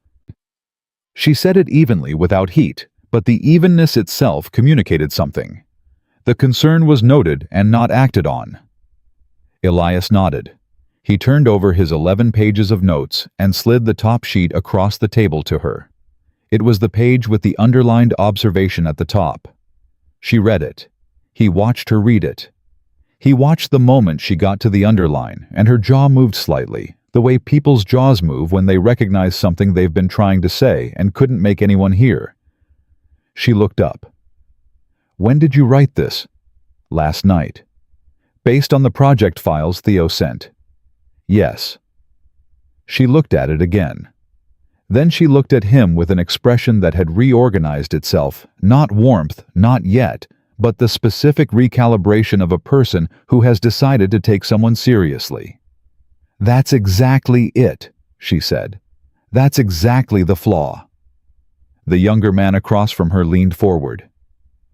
She said it evenly without heat, but the evenness itself communicated something. The concern was noted and not acted on. Elias nodded. He turned over his 11 pages of notes and slid the top sheet across the table to her. It was the page with the underlined observation at the top. She read it. He watched her read it. He watched the moment she got to the underline, and her jaw moved slightly, the way people's jaws move when they recognize something they've been trying to say and couldn't make anyone hear. She looked up. When did you write this? Last night. Based on the project files Theo sent. Yes. She looked at it again. Then she looked at him with an expression that had reorganized itself, not warmth, not yet, but the specific recalibration of a person who has decided to take someone seriously. That's exactly it, she said. That's exactly the flaw. The younger man across from her leaned forward.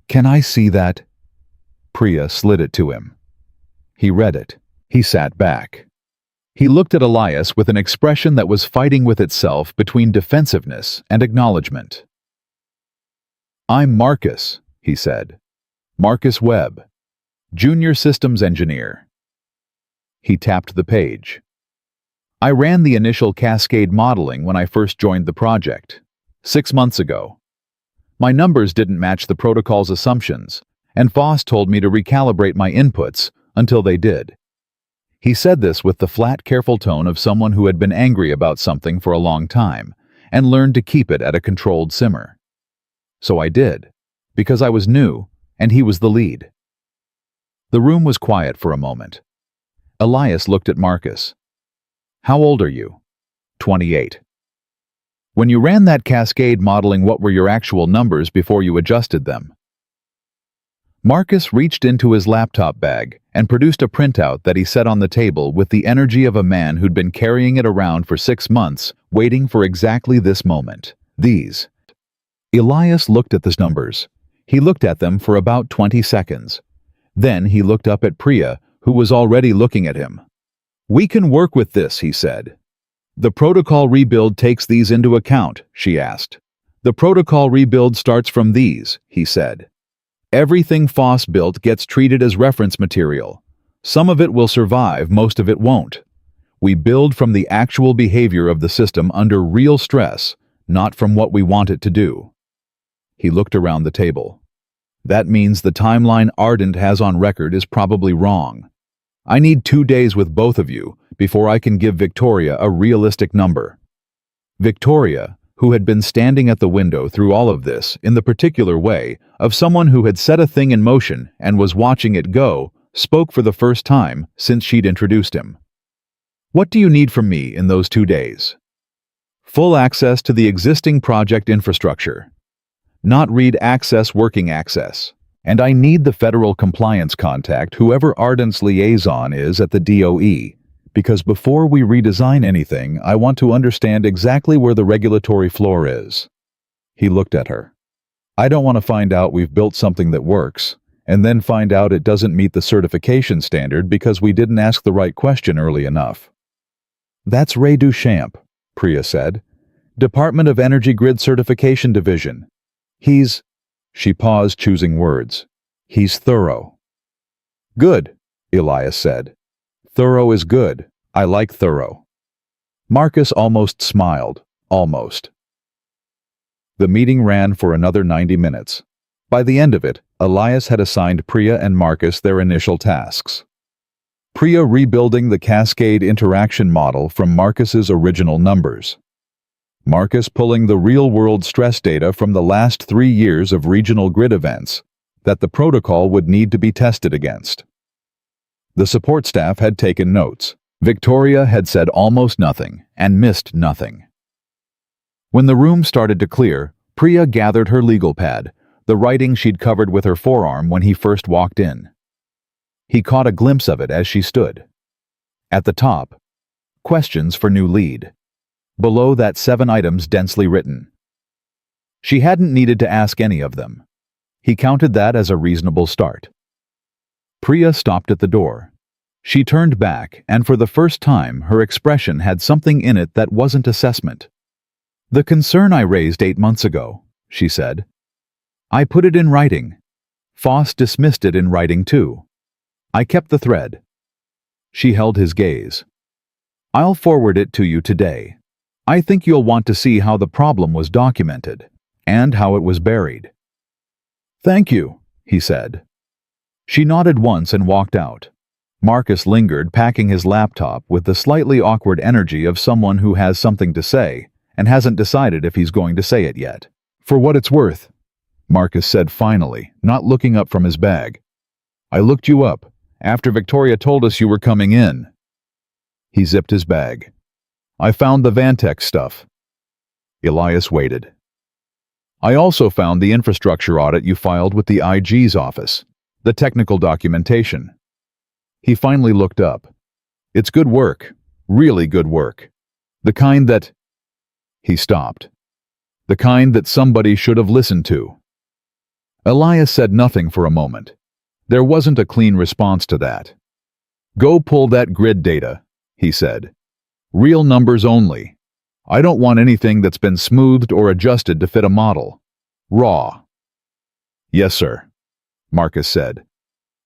Can I see that? Priya slid it to him. He read it. He sat back. He looked at Elias with an expression that was fighting with itself between defensiveness and acknowledgement. I'm Marcus, he said. Marcus Webb, Junior Systems Engineer. He tapped the page. I ran the initial cascade modeling when I first joined the project, 6 months ago. My numbers didn't match the protocol's assumptions, and Foss told me to recalibrate my inputs until they did. He said this with the flat, careful tone of someone who had been angry about something for a long time and learned to keep it at a controlled simmer. So I did, because I was new, and he was the lead. The room was quiet for a moment. Elias looked at Marcus. "How old are you?" 28. "When you ran that cascade modeling, what were your actual numbers before you adjusted them?" Marcus reached into his laptop bag and produced a printout that he set on the table with the energy of a man who'd been carrying it around for 6 months, waiting for exactly this moment. These. Elias looked at the numbers. He looked at them for about 20 seconds. Then he looked up at Priya, who was already looking at him. "We can work with this," he said. "The protocol rebuild takes these into account," she asked. "The protocol rebuild starts from these," he said. "Everything Foss built gets treated as reference material. Some of it will survive, most of it won't. We build from the actual behavior of the system under real stress, not from what we want it to do." He looked around the table. "That means the timeline Ardent has on record is probably wrong. I need 2 days with both of you before I can give Victoria a realistic number." Victoria, who had been standing at the window through all of this in the particular way of someone who had set a thing in motion and was watching it go, spoke for the first time since she'd introduced him. "What do you need from me in those 2 days?" "Full access to the existing project infrastructure. Not read access, working access. And I need the federal compliance contact, whoever Ardent's liaison is at the DOE. Because before we redesign anything, I want to understand exactly where the regulatory floor is." He looked at her. "I don't want to find out we've built something that works, and then find out it doesn't meet the certification standard because we didn't ask the right question early enough." "That's Ray Duchamp," Priya said. "Department of Energy Grid Certification Division. He's..." She paused, choosing words. "He's thorough." "Good," Elias said. "Thorough is good. I like thorough." Marcus almost smiled. Almost. The meeting ran for another 90 minutes. By the end of it, Elias had assigned Priya and Marcus their initial tasks. Priya rebuilding the cascade interaction model from Marcus's original numbers. Marcus pulling the real-world stress data from the last 3 years of regional grid events that the protocol would need to be tested against. The support staff had taken notes. Victoria had said almost nothing and missed nothing. When the room started to clear, Priya gathered her legal pad, the writing she'd covered with her forearm when he first walked in. He caught a glimpse of it as she stood. At the top, questions for new lead. Below that, 7 items densely written. She hadn't needed to ask any of them. He counted that as a reasonable start. Priya stopped at the door. She turned back, and for the first time her expression had something in it that wasn't assessment. "The concern I raised 8 months ago," she said. "I put it in writing. Foss dismissed it in writing too. I kept the thread." She held his gaze. "I'll forward it to you today. I think you'll want to see how the problem was documented, and how it was buried." "Thank you," he said. She nodded once and walked out. Marcus lingered, packing his laptop with the slightly awkward energy of someone who has something to say and hasn't decided if he's going to say it yet. "For what it's worth," Marcus said finally, not looking up from his bag. "I looked you up after Victoria told us you were coming in." He zipped his bag. "I found the Vantex stuff." Elias waited. "I also found the infrastructure audit you filed with the IG's office. The technical documentation." He finally looked up. "It's good work. Really good work. The kind that..." He stopped. "The kind that somebody should have listened to." Elias said nothing for a moment. There wasn't a clean response to that. "Go pull that grid data," he said. "Real numbers only. I don't want anything that's been smoothed or adjusted to fit a model. Raw." "Yes, sir," Marcus said.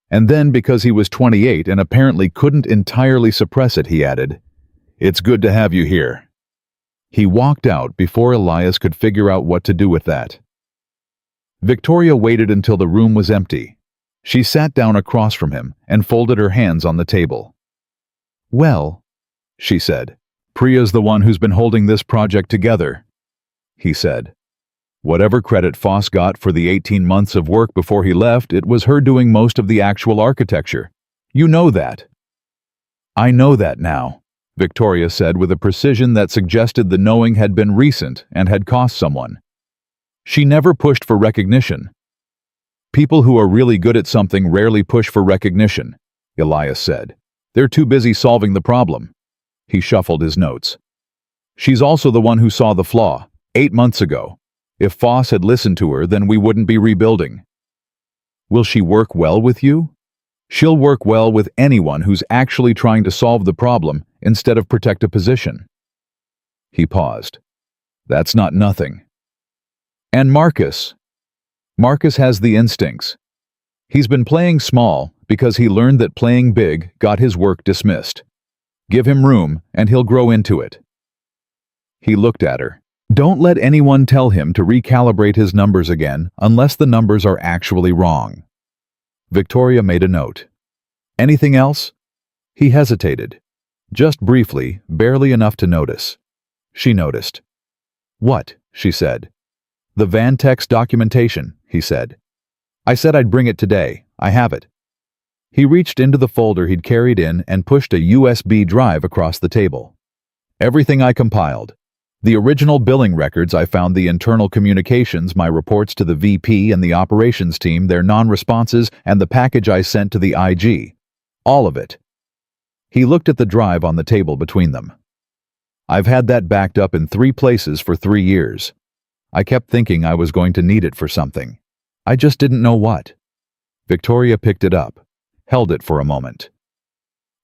And then, because he was 28 and apparently couldn't entirely suppress it, he added, "It's good to have you here." He walked out before Elias could figure out what to do with that. Victoria waited until the room was empty. She sat down across from him and folded her hands on the table. Well, she said, Priya's the one who's been holding this project together. He said, whatever credit Foss got for the 18 months of work before he left, it was her doing most of the actual architecture. You know that. I know that now, Victoria said with a precision that suggested the knowing had been recent and had cost someone. She never pushed for recognition. People who are really good at something rarely push for recognition, Elias said. They're too busy solving the problem. He shuffled his notes. She's also the one who saw the flaw, 8 months ago. If Foss had listened to her, then we wouldn't be rebuilding. Will she work well with you? She'll work well with anyone who's actually trying to solve the problem instead of protect a position. He paused. That's not nothing. And Marcus. Marcus has the instincts. He's been playing small because he learned that playing big got his work dismissed. Give him room and he'll grow into it. He looked at her. Don't let anyone tell him to recalibrate his numbers again unless the numbers are actually wrong. Victoria made a note. Anything else? He hesitated. Just briefly, barely enough to notice. She noticed. What? She said. The Vantex documentation, he said. I said I'd bring it today. I have it. He reached into the folder he'd carried in and pushed a USB drive across the table. Everything I compiled. The original billing records I found, the internal communications, my reports to the VP and the operations team, their non-responses, and the package I sent to the IG. All of it. He looked at the drive on the table between them. I've had that backed up in 3 places for 3 years. I kept thinking I was going to need it for something. I just didn't know what. Victoria picked it up, held it for a moment.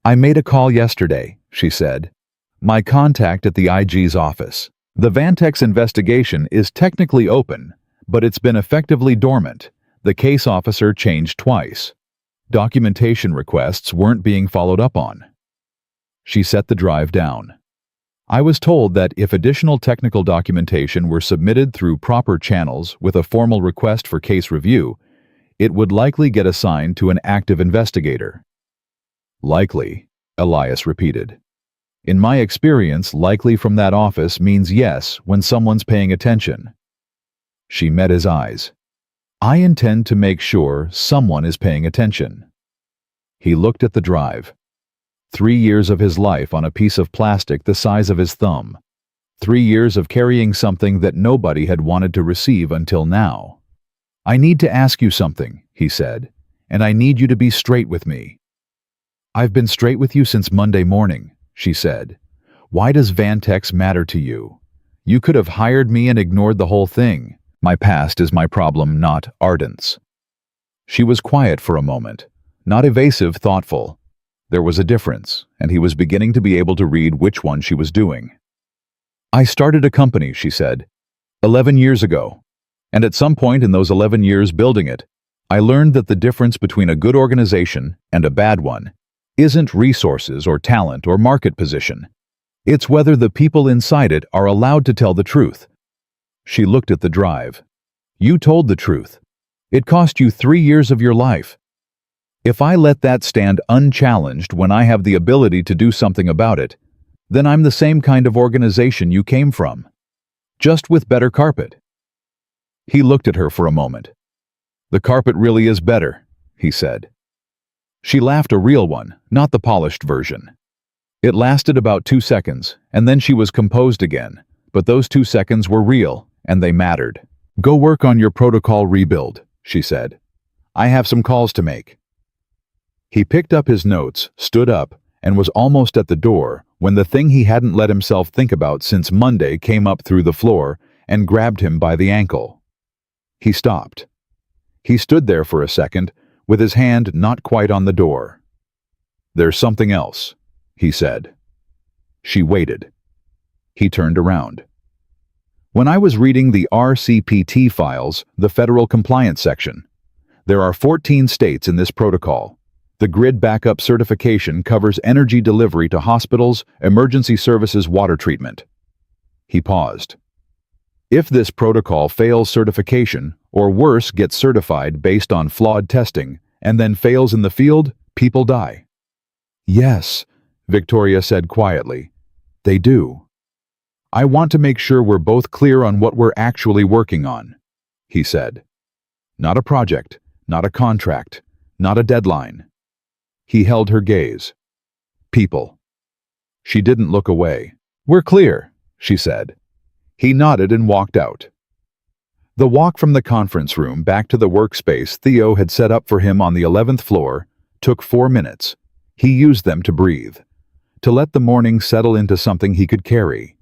I made a call yesterday, she said. My contact at the IG's office. The Vantex investigation is technically open, but it's been effectively dormant. The case officer changed twice. Documentation requests weren't being followed up on. She set the drive down. I was told that if additional technical documentation were submitted through proper channels with a formal request for case review, it would likely get assigned to an active investigator. Likely, Elias repeated. In my experience, likely from that office means yes when someone's paying attention. She met his eyes. I intend to make sure someone is paying attention. He looked at the drive. 3 years of his life on a piece of plastic the size of his thumb. 3 years of carrying something that nobody had wanted to receive until now. I need to ask you something, he said, and I need you to be straight with me. I've been straight with you since Monday morning, she said. Why does Vantex matter to you? You could have hired me and ignored the whole thing. My past is my problem, not Ardent's. She was quiet for a moment, not evasive, thoughtful. There was a difference, and he was beginning to be able to read which one she was doing. I started a company, she said, 11 years ago. And at some point in those 11 years building it, I learned that the difference between a good organization and a bad one isn't resources or talent or market position. It's whether the people inside it are allowed to tell the truth. She looked at the drive. You told the truth. It cost you 3 years of your life. If I let that stand unchallenged when I have the ability to do something about it, then I'm the same kind of organization you came from. Just with better carpet. He looked at her for a moment. The carpet really is better, he said. She laughed, a real one, not the polished version. It lasted about 2 seconds, and then she was composed again, but those 2 seconds were real, and they mattered. Go work on your protocol rebuild, she said. I have some calls to make. He picked up his notes, stood up, and was almost at the door when the thing he hadn't let himself think about since Monday came up through the floor and grabbed him by the ankle. He stopped. He stood there for a second, with his hand not quite on the door. There's something else, he said. She waited. He turned around. When I was reading the RCPT files, the Federal Compliance section, there are 14 states in this protocol. The grid backup certification covers energy delivery to hospitals, emergency services, water treatment. He paused. If this protocol fails certification, or worse, gets certified based on flawed testing, and then fails in the field, people die. Yes, Victoria said quietly. They do. I want to make sure we're both clear on what we're actually working on, he said. Not a project, not a contract, not a deadline. He held her gaze. People. She didn't look away. We're clear, she said. He nodded and walked out. The walk from the conference room back to the workspace Theo had set up for him on the 11th floor took 4 minutes. He used them to breathe, to let the morning settle into something he could carry.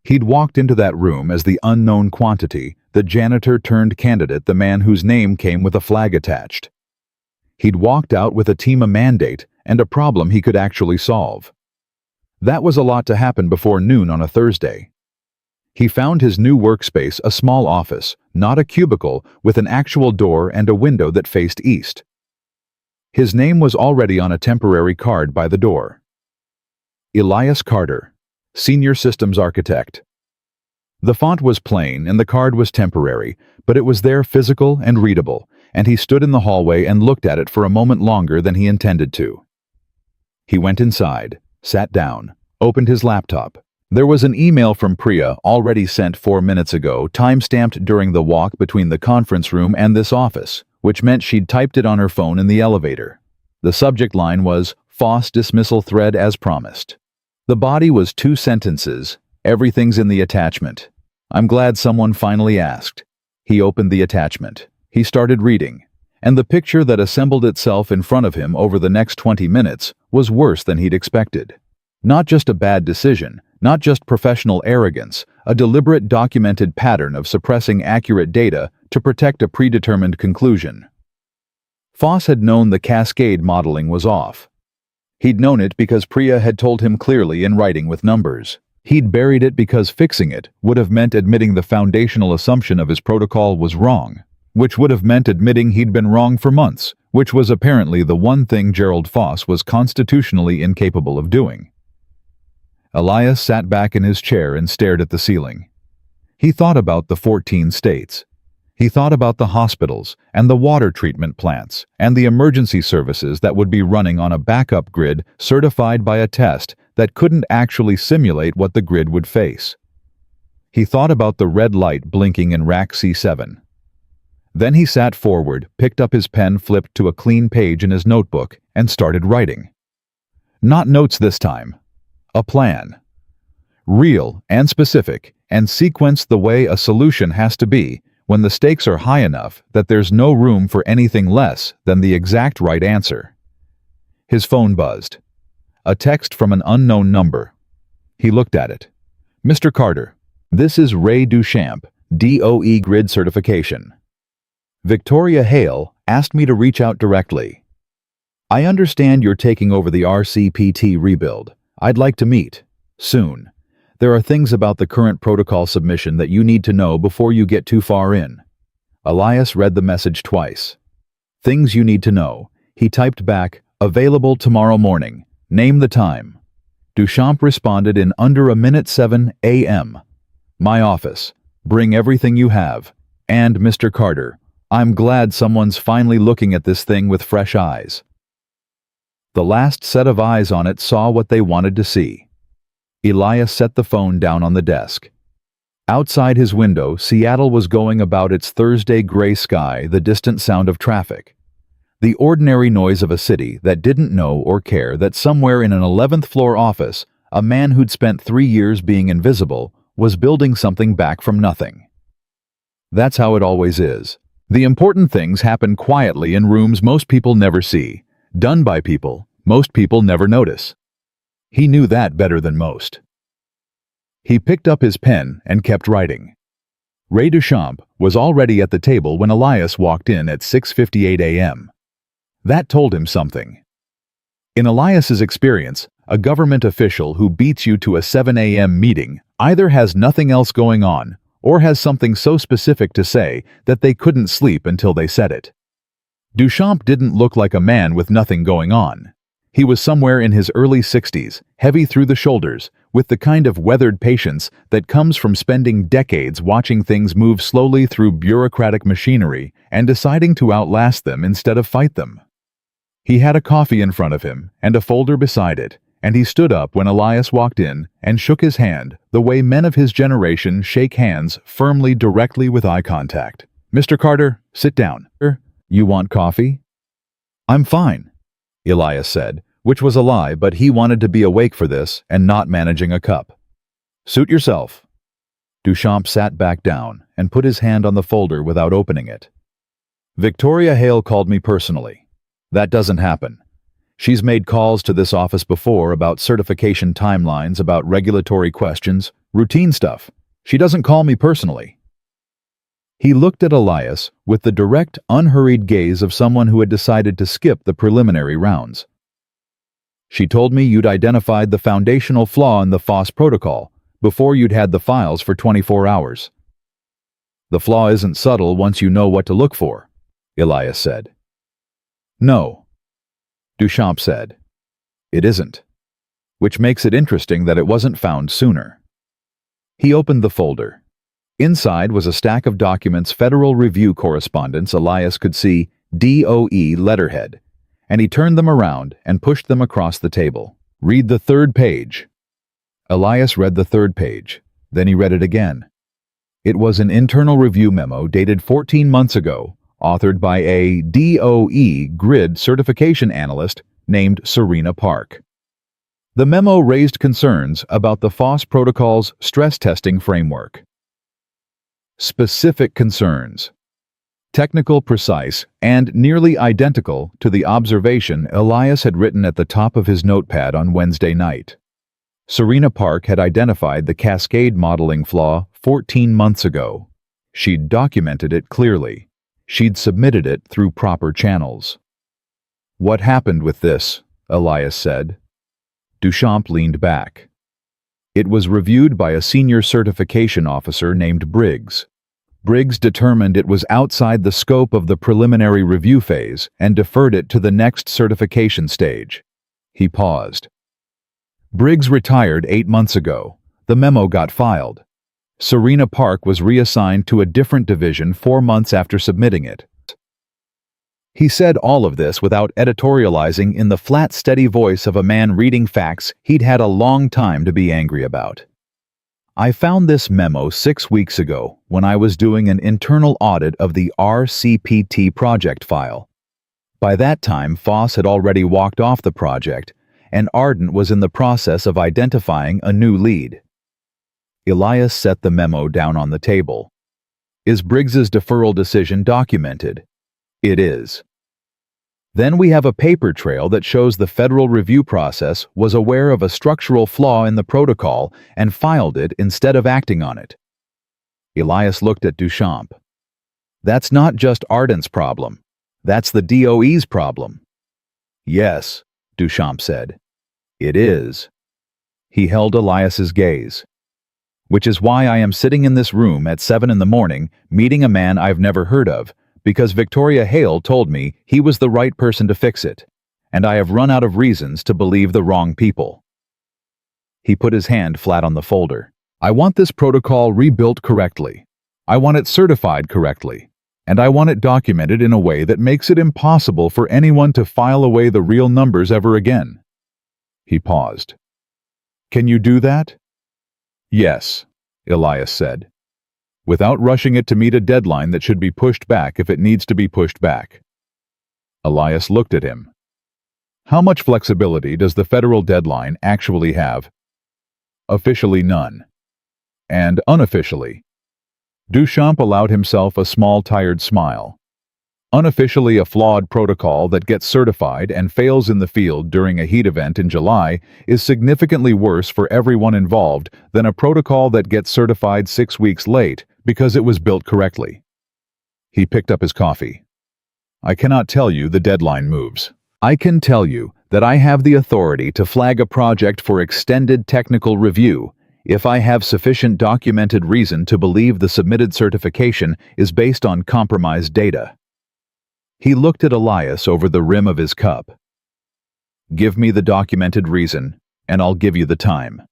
He'd walked into that room as the unknown quantity, the janitor turned candidate, the man whose name came with a flag attached. He'd walked out with a team, a mandate, and a problem he could actually solve. That was a lot to happen before noon on a Thursday. He found his new workspace a small office, not a cubicle, with an actual door and a window that faced east. His name was already on a temporary card by the door. Elias Carter, Senior Systems Architect. The font was plain and the card was temporary, but it was there, physical and readable, and he stood in the hallway and looked at it for a moment longer than he intended to. He went inside, sat down, opened his laptop. There was an email from Priya already sent 4 minutes ago, time-stamped during the walk between the conference room and this office, which meant she'd typed it on her phone in the elevator. The subject line was, Foss dismissal thread as promised. The body was 2 sentences, everything's in the attachment. I'm glad someone finally asked. He opened the attachment. He started reading, and the picture that assembled itself in front of him over the next 20 minutes was worse than he'd expected. Not just a bad decision, not just professional arrogance, a deliberate documented pattern of suppressing accurate data to protect a predetermined conclusion. Foss had known the cascade modeling was off. He'd known it because Priya had told him clearly in writing with numbers. He'd buried it because fixing it would have meant admitting the foundational assumption of his protocol was wrong, which would have meant admitting he'd been wrong for months, which was apparently the one thing Gerald Foss was constitutionally incapable of doing. Elias sat back in his chair and stared at the ceiling. He thought about the 14 states. He thought about the hospitals and the water treatment plants and the emergency services that would be running on a backup grid certified by a test that couldn't actually simulate what the grid would face. He thought about the red light blinking in rack C7. Then he sat forward, picked up his pen, flipped to a clean page in his notebook, and started writing. Not notes this time. A plan. Real and specific, and sequenced the way a solution has to be when the stakes are high enough that there's no room for anything less than the exact right answer. His phone buzzed. A text from an unknown number. He looked at it. Mr. Carter, this is Ray Duchamp, DOE Grid Certification. Victoria Hale asked me to reach out directly. I understand you're taking over the RCPT rebuild. I'd like to meet. Soon. There are things about the current protocol submission that you need to know before you get too far in. Elias read the message twice. Things you need to know. He typed back, available tomorrow morning. Name the time. Duchamp responded in under a minute. 7 a.m. My office. Bring everything you have. And Mr. Carter, I'm glad someone's finally looking at this thing with fresh eyes. The last set of eyes on it saw what they wanted to see. Elias set the phone down on the desk. Outside his window, Seattle was going about its Thursday gray sky, the distant sound of traffic. The ordinary noise of a city that didn't know or care that somewhere in an 11th floor office, a man who'd spent 3 years being invisible was building something back from nothing. That's how it always is. The important things happen quietly in rooms most people never see. Done by people most people never notice. He knew that better than most. He picked up his pen and kept writing. Ray Duchamp was already at the table when Elias walked in at 6:58 a.m. That told him something. In Elias's experience, a government official who beats you to a 7 a.m. meeting either has nothing else going on or has something so specific to say that they couldn't sleep until they said it. Duchamp didn't look like a man with nothing going on. He was somewhere in his early 60s, heavy through the shoulders, with the kind of weathered patience that comes from spending decades watching things move slowly through bureaucratic machinery and deciding to outlast them instead of fight them. He had a coffee in front of him and a folder beside it, and he stood up when Elias walked in and shook his hand the way men of his generation shake hands, firmly, directly, with eye contact. "Mr. Carter, sit down. You want coffee?" "I'm fine," Elias said, which was a lie, but he wanted to be awake for this and not managing a cup. "Suit yourself." Duchamp sat back down and put his hand on the folder without opening it. "Victoria Hale called me personally. That doesn't happen. She's made calls to this office before about certification timelines, about regulatory questions, routine stuff. She doesn't call me personally." He looked at Elias with the direct, unhurried gaze of someone who had decided to skip the preliminary rounds. "She told me you'd identified the foundational flaw in the FOSS protocol before you'd had the files for 24 hours. The flaw isn't subtle once you know what to look for," Elias said. "No," Duchamp said. "It isn't. Which makes it interesting that it wasn't found sooner." He opened the folder. Inside was a stack of documents, Federal Review correspondence. Elias could see DOE letterhead, and he turned them around and pushed them across the table. "Read the third page." Elias read the third page. Then he read it again. It was an internal review memo dated 14 months ago, authored by a DOE grid certification analyst named Serena Park. The memo raised concerns about the FOSS protocol's stress testing framework. Specific concerns. Technical, precise, and nearly identical to the observation Elias had written at the top of his notepad on Wednesday night. Serena Park had identified the cascade modeling flaw 14 months ago. She'd documented it clearly. She'd submitted it through proper channels. "What happened with this?" Elias said. Duchamp leaned back. "It was reviewed by a senior certification officer named Briggs. Briggs determined it was outside the scope of the preliminary review phase and deferred it to the next certification stage." He paused. "Briggs retired 8 months ago. The memo got filed. Serena Park was reassigned to a different division 4 months after submitting it." He said all of this without editorializing, in the flat, steady voice of a man reading facts he'd had a long time to be angry about. "I found this memo 6 weeks ago when I was doing an internal audit of the RCPT project file. By that time, FOSS had already walked off the project, and Ardent was in the process of identifying a new lead." Elias set the memo down on the table. "Is Briggs's deferral decision documented?" "It is." "Then we have a paper trail that shows the federal review process was aware of a structural flaw in the protocol and filed it instead of acting on it." Elias looked at Duchamp. "That's not just Ardent's problem. That's the DOE's problem." "Yes," Duchamp said. "It is." He held Elias's gaze. "Which is why I am sitting in this room at 7 in the morning, meeting a man I've never heard of, because Victoria Hale told me he was the right person to fix it, and I have run out of reasons to believe the wrong people." He put his hand flat on the folder. "I want this protocol rebuilt correctly. I want it certified correctly. And I want it documented in a way that makes it impossible for anyone to file away the real numbers ever again." He paused. "Can you do that?" "Yes," Elias said, "without rushing it to meet a deadline that should be pushed back if it needs to be pushed back." Elias looked at him. "How much flexibility does the federal deadline actually have?" "Officially none." "And unofficially?" Duchamp allowed himself a small, tired smile. "Unofficially, a flawed protocol that gets certified and fails in the field during a heat event in July is significantly worse for everyone involved than a protocol that gets certified 6 weeks late because it was built correctly." He picked up his coffee. "I cannot tell you the deadline moves. I can tell you that I have the authority to flag a project for extended technical review if I have sufficient documented reason to believe the submitted certification is based on compromised data." He looked at Elias over the rim of his cup. "Give me the documented reason, and I'll give you the time."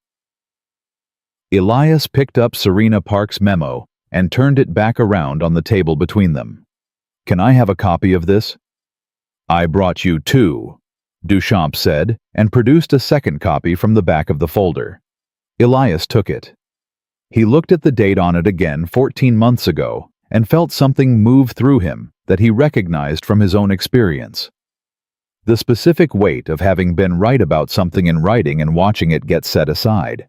Elias picked up Serena Park's memo and turned it back around on the table between them. "Can I have a copy of this?" "I brought you 2. Duchamp said, and produced a second copy from the back of the folder. Elias took it. He looked at the date on it again 14 months ago and felt something move through him that he recognized from his own experience. The specific weight of having been right about something in writing and watching it get set aside.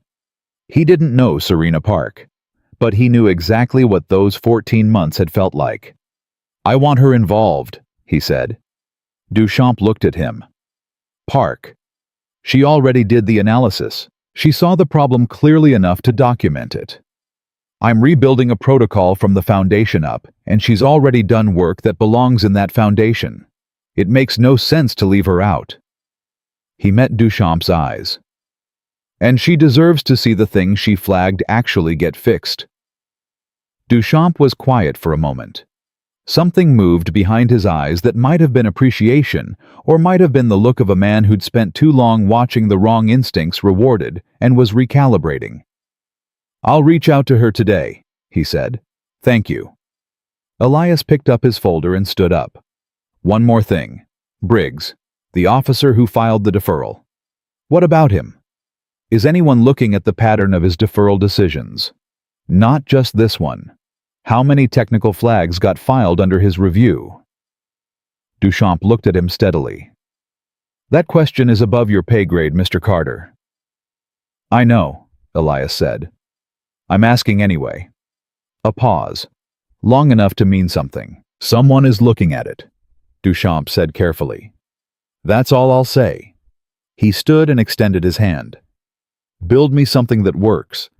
He didn't know Serena Park, but he knew exactly what those 14 months had felt like. "I want her involved," he said. Duchamp looked at him. Park. She already did the analysis. She saw the problem clearly enough to document it. "I'm rebuilding a protocol from the foundation up, and she's already done work that belongs in that foundation. It makes no sense to leave her out." He met Duchamp's eyes. "And she deserves to see the things she flagged actually get fixed." Duchamp was quiet for a moment. Something moved behind his eyes that might have been appreciation, or might have been the look of a man who'd spent too long watching the wrong instincts rewarded and was recalibrating. "I'll reach out to her today," he said. "Thank you." Elias picked up his folder and stood up. "One more thing. Briggs, the officer who filed the deferral. What about him? Is anyone looking at the pattern of his deferral decisions? Not just this one. How many technical flags got filed under his review?" Duchamp looked at him steadily. "That question is above your pay grade, Mr. Carter." "I know," Elias said. "I'm asking anyway." A pause, long enough to mean something. "Someone is looking at it," Duchamp said carefully. "That's all I'll say." He stood and extended his hand. "Build me something that works.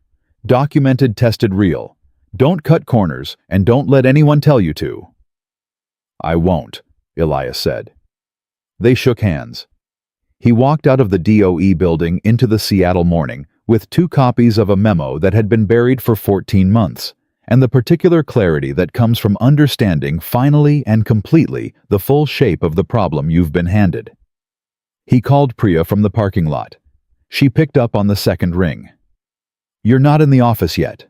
Documented, tested, real. Don't cut corners, and don't let anyone tell you to." "I won't," Elias said. They shook hands. He walked out of the DOE building into the Seattle morning with 2 copies of a memo that had been buried for 14 months, and the particular clarity that comes from understanding finally and completely the full shape of the problem you've been handed. He called Priya from the parking lot. She picked up on the second ring. "You're not in the office yet."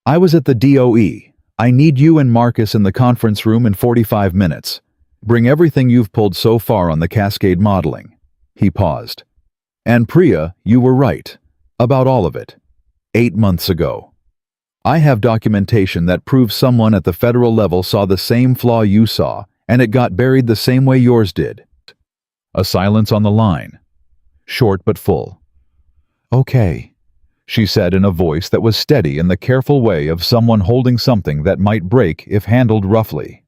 "I was at the DOE. I need you and Marcus in the conference room in 45 minutes. Bring everything you've pulled so far on the cascade modeling." He paused. "And Priya, you were right. About all of it. 8 months ago. I have documentation that proves someone at the federal level saw the same flaw you saw, and it got buried the same way yours did." A silence on the line. Short but full. "Okay," she said in a voice that was steady in the careful way of someone holding something that might break if handled roughly.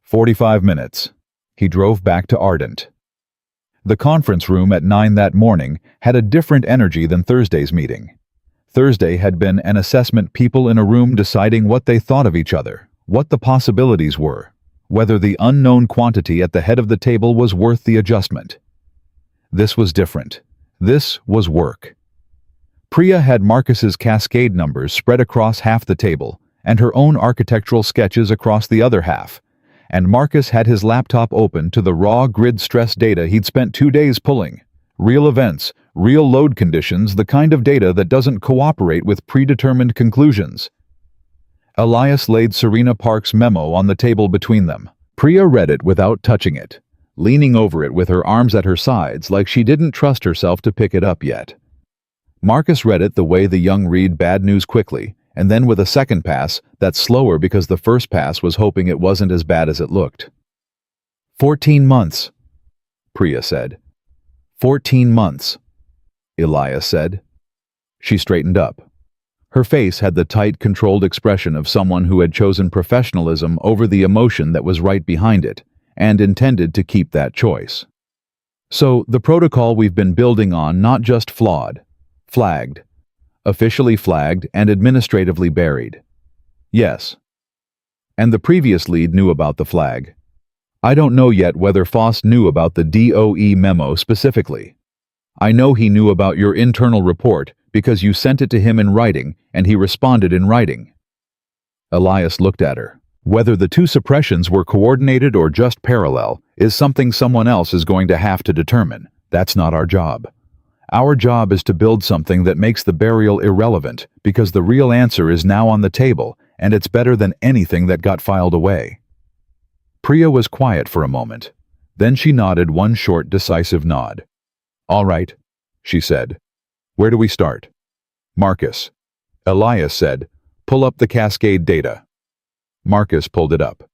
45 minutes. He drove back to Ardent. The conference room at 9 that morning had a different energy than Thursday's meeting. Thursday had been an assessment, people in a room deciding what they thought of each other, what the possibilities were, whether the unknown quantity at the head of the table was worth the adjustment. This was different. This was work. Priya had Marcus's cascade numbers spread across half the table, and her own architectural sketches across the other half, and Marcus had his laptop open to the raw grid stress data he'd spent 2 days pulling. Real events, real load conditions, the kind of data that doesn't cooperate with predetermined conclusions. Elias laid Serena Park's memo on the table between them. Priya read it without touching it, leaning over it with her arms at her sides like she didn't trust herself to pick it up yet. Marcus read it the way the young read bad news quickly, and then with a second pass that's slower because the first pass was hoping it wasn't as bad as it looked. 14 months, Priya said. 14 months, Elias said. She straightened up. Her face had the tight, controlled expression of someone who had chosen professionalism over the emotion that was right behind it, and intended to keep that choice. "So, the protocol we've been building on not just flawed, flagged, officially flagged and administratively buried." "Yes." "And the previous lead knew about the flag." "I don't know yet whether Foss knew about the DOE memo specifically. I know he knew about your internal report because you sent it to him in writing and he responded in writing." Elias looked at her. "Whether the two suppressions were coordinated or just parallel is something someone else is going to have to determine. That's not our job. Our job is to build something that makes the burial irrelevant because the real answer is now on the table and it's better than anything that got filed away." Priya was quiet for a moment. Then she nodded one short, decisive nod. "All right," she said. "Where do we start?" "Marcus." Elias said, "Pull up the cascade data." Marcus pulled it up.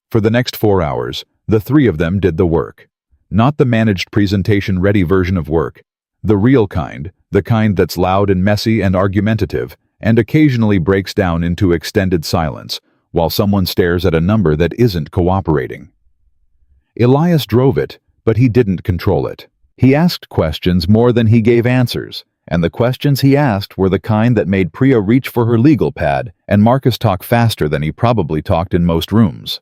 For the next 4 hours, the three of them did the work. Not the managed presentation-ready version of work. The real kind, the kind that's loud and messy and argumentative, and occasionally breaks down into extended silence, while someone stares at a number that isn't cooperating. Elias drove it, but he didn't control it. He asked questions more than he gave answers, and the questions he asked were the kind that made Priya reach for her legal pad and Marcus talk faster than he probably talked in most rooms.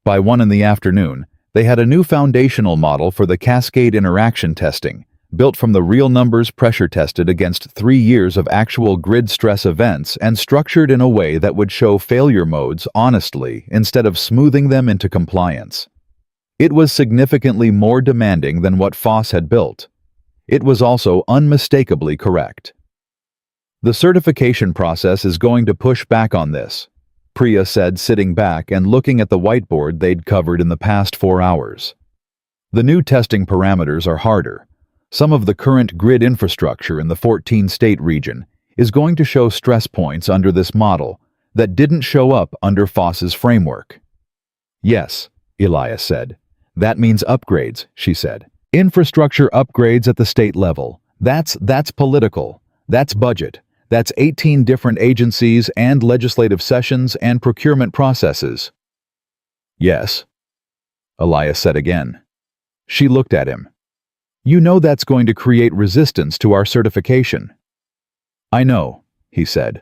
By 1 in the afternoon, they had a new foundational model for the cascade interaction testing, built from the real numbers pressure tested against 3 years of actual grid stress events and structured in a way that would show failure modes honestly instead of smoothing them into compliance. It was significantly more demanding than what Foss had built. It was also unmistakably correct. The certification process is going to push back on this, Priya said, sitting back and looking at the whiteboard they'd covered in the past 4 hours. The new testing parameters are harder. Some of the current grid infrastructure in the 14-state region is going to show stress points under this model that didn't show up under Foss's framework. Yes, Elias said. That means upgrades, she said. Infrastructure upgrades at the state level. That's political. That's budget. That's 18 different agencies and legislative sessions and procurement processes. Yes, Elias said again. She looked at him. You know that's going to create resistance to our certification. I know, he said.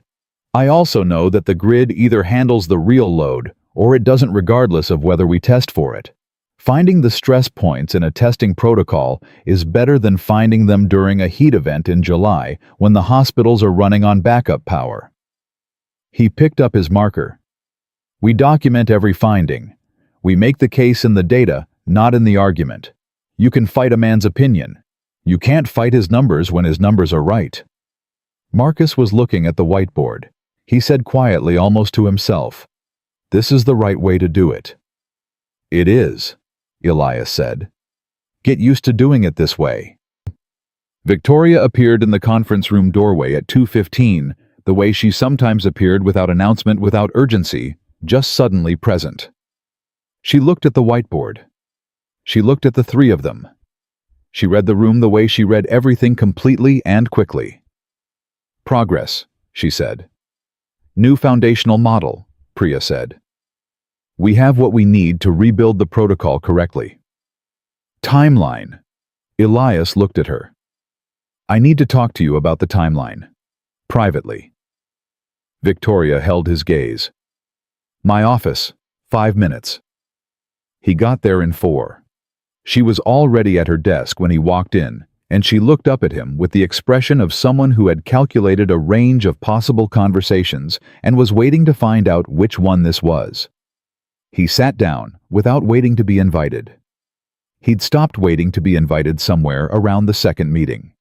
I also know that the grid either handles the real load or it doesn't, regardless of whether we test for it. Finding the stress points in a testing protocol is better than finding them during a heat event in July when the hospitals are running on backup power. He picked up his marker. We document every finding. We make the case in the data, not in the argument. You can fight a man's opinion. You can't fight his numbers when his numbers are right. Marcus was looking at the whiteboard. He said quietly, almost to himself, "This is the right way to do it." "It is," Elias said. "Get used to doing it this way." Victoria appeared in the conference room doorway at 2:15, the way she sometimes appeared, without announcement, without urgency, just suddenly present. She looked at the whiteboard. She looked at the three of them. She read the room the way she read everything, completely and quickly. "Progress," she said. "New foundational model," Priya said. "We have what we need to rebuild the protocol correctly." "Timeline." Elias looked at her. "I need to talk to you about the timeline. Privately." Victoria held his gaze. "My office, 5 minutes." He got there in 4. She was already at her desk when he walked in, and she looked up at him with the expression of someone who had calculated a range of possible conversations and was waiting to find out which one this was. He sat down without waiting to be invited. He'd stopped waiting to be invited somewhere around the second meeting.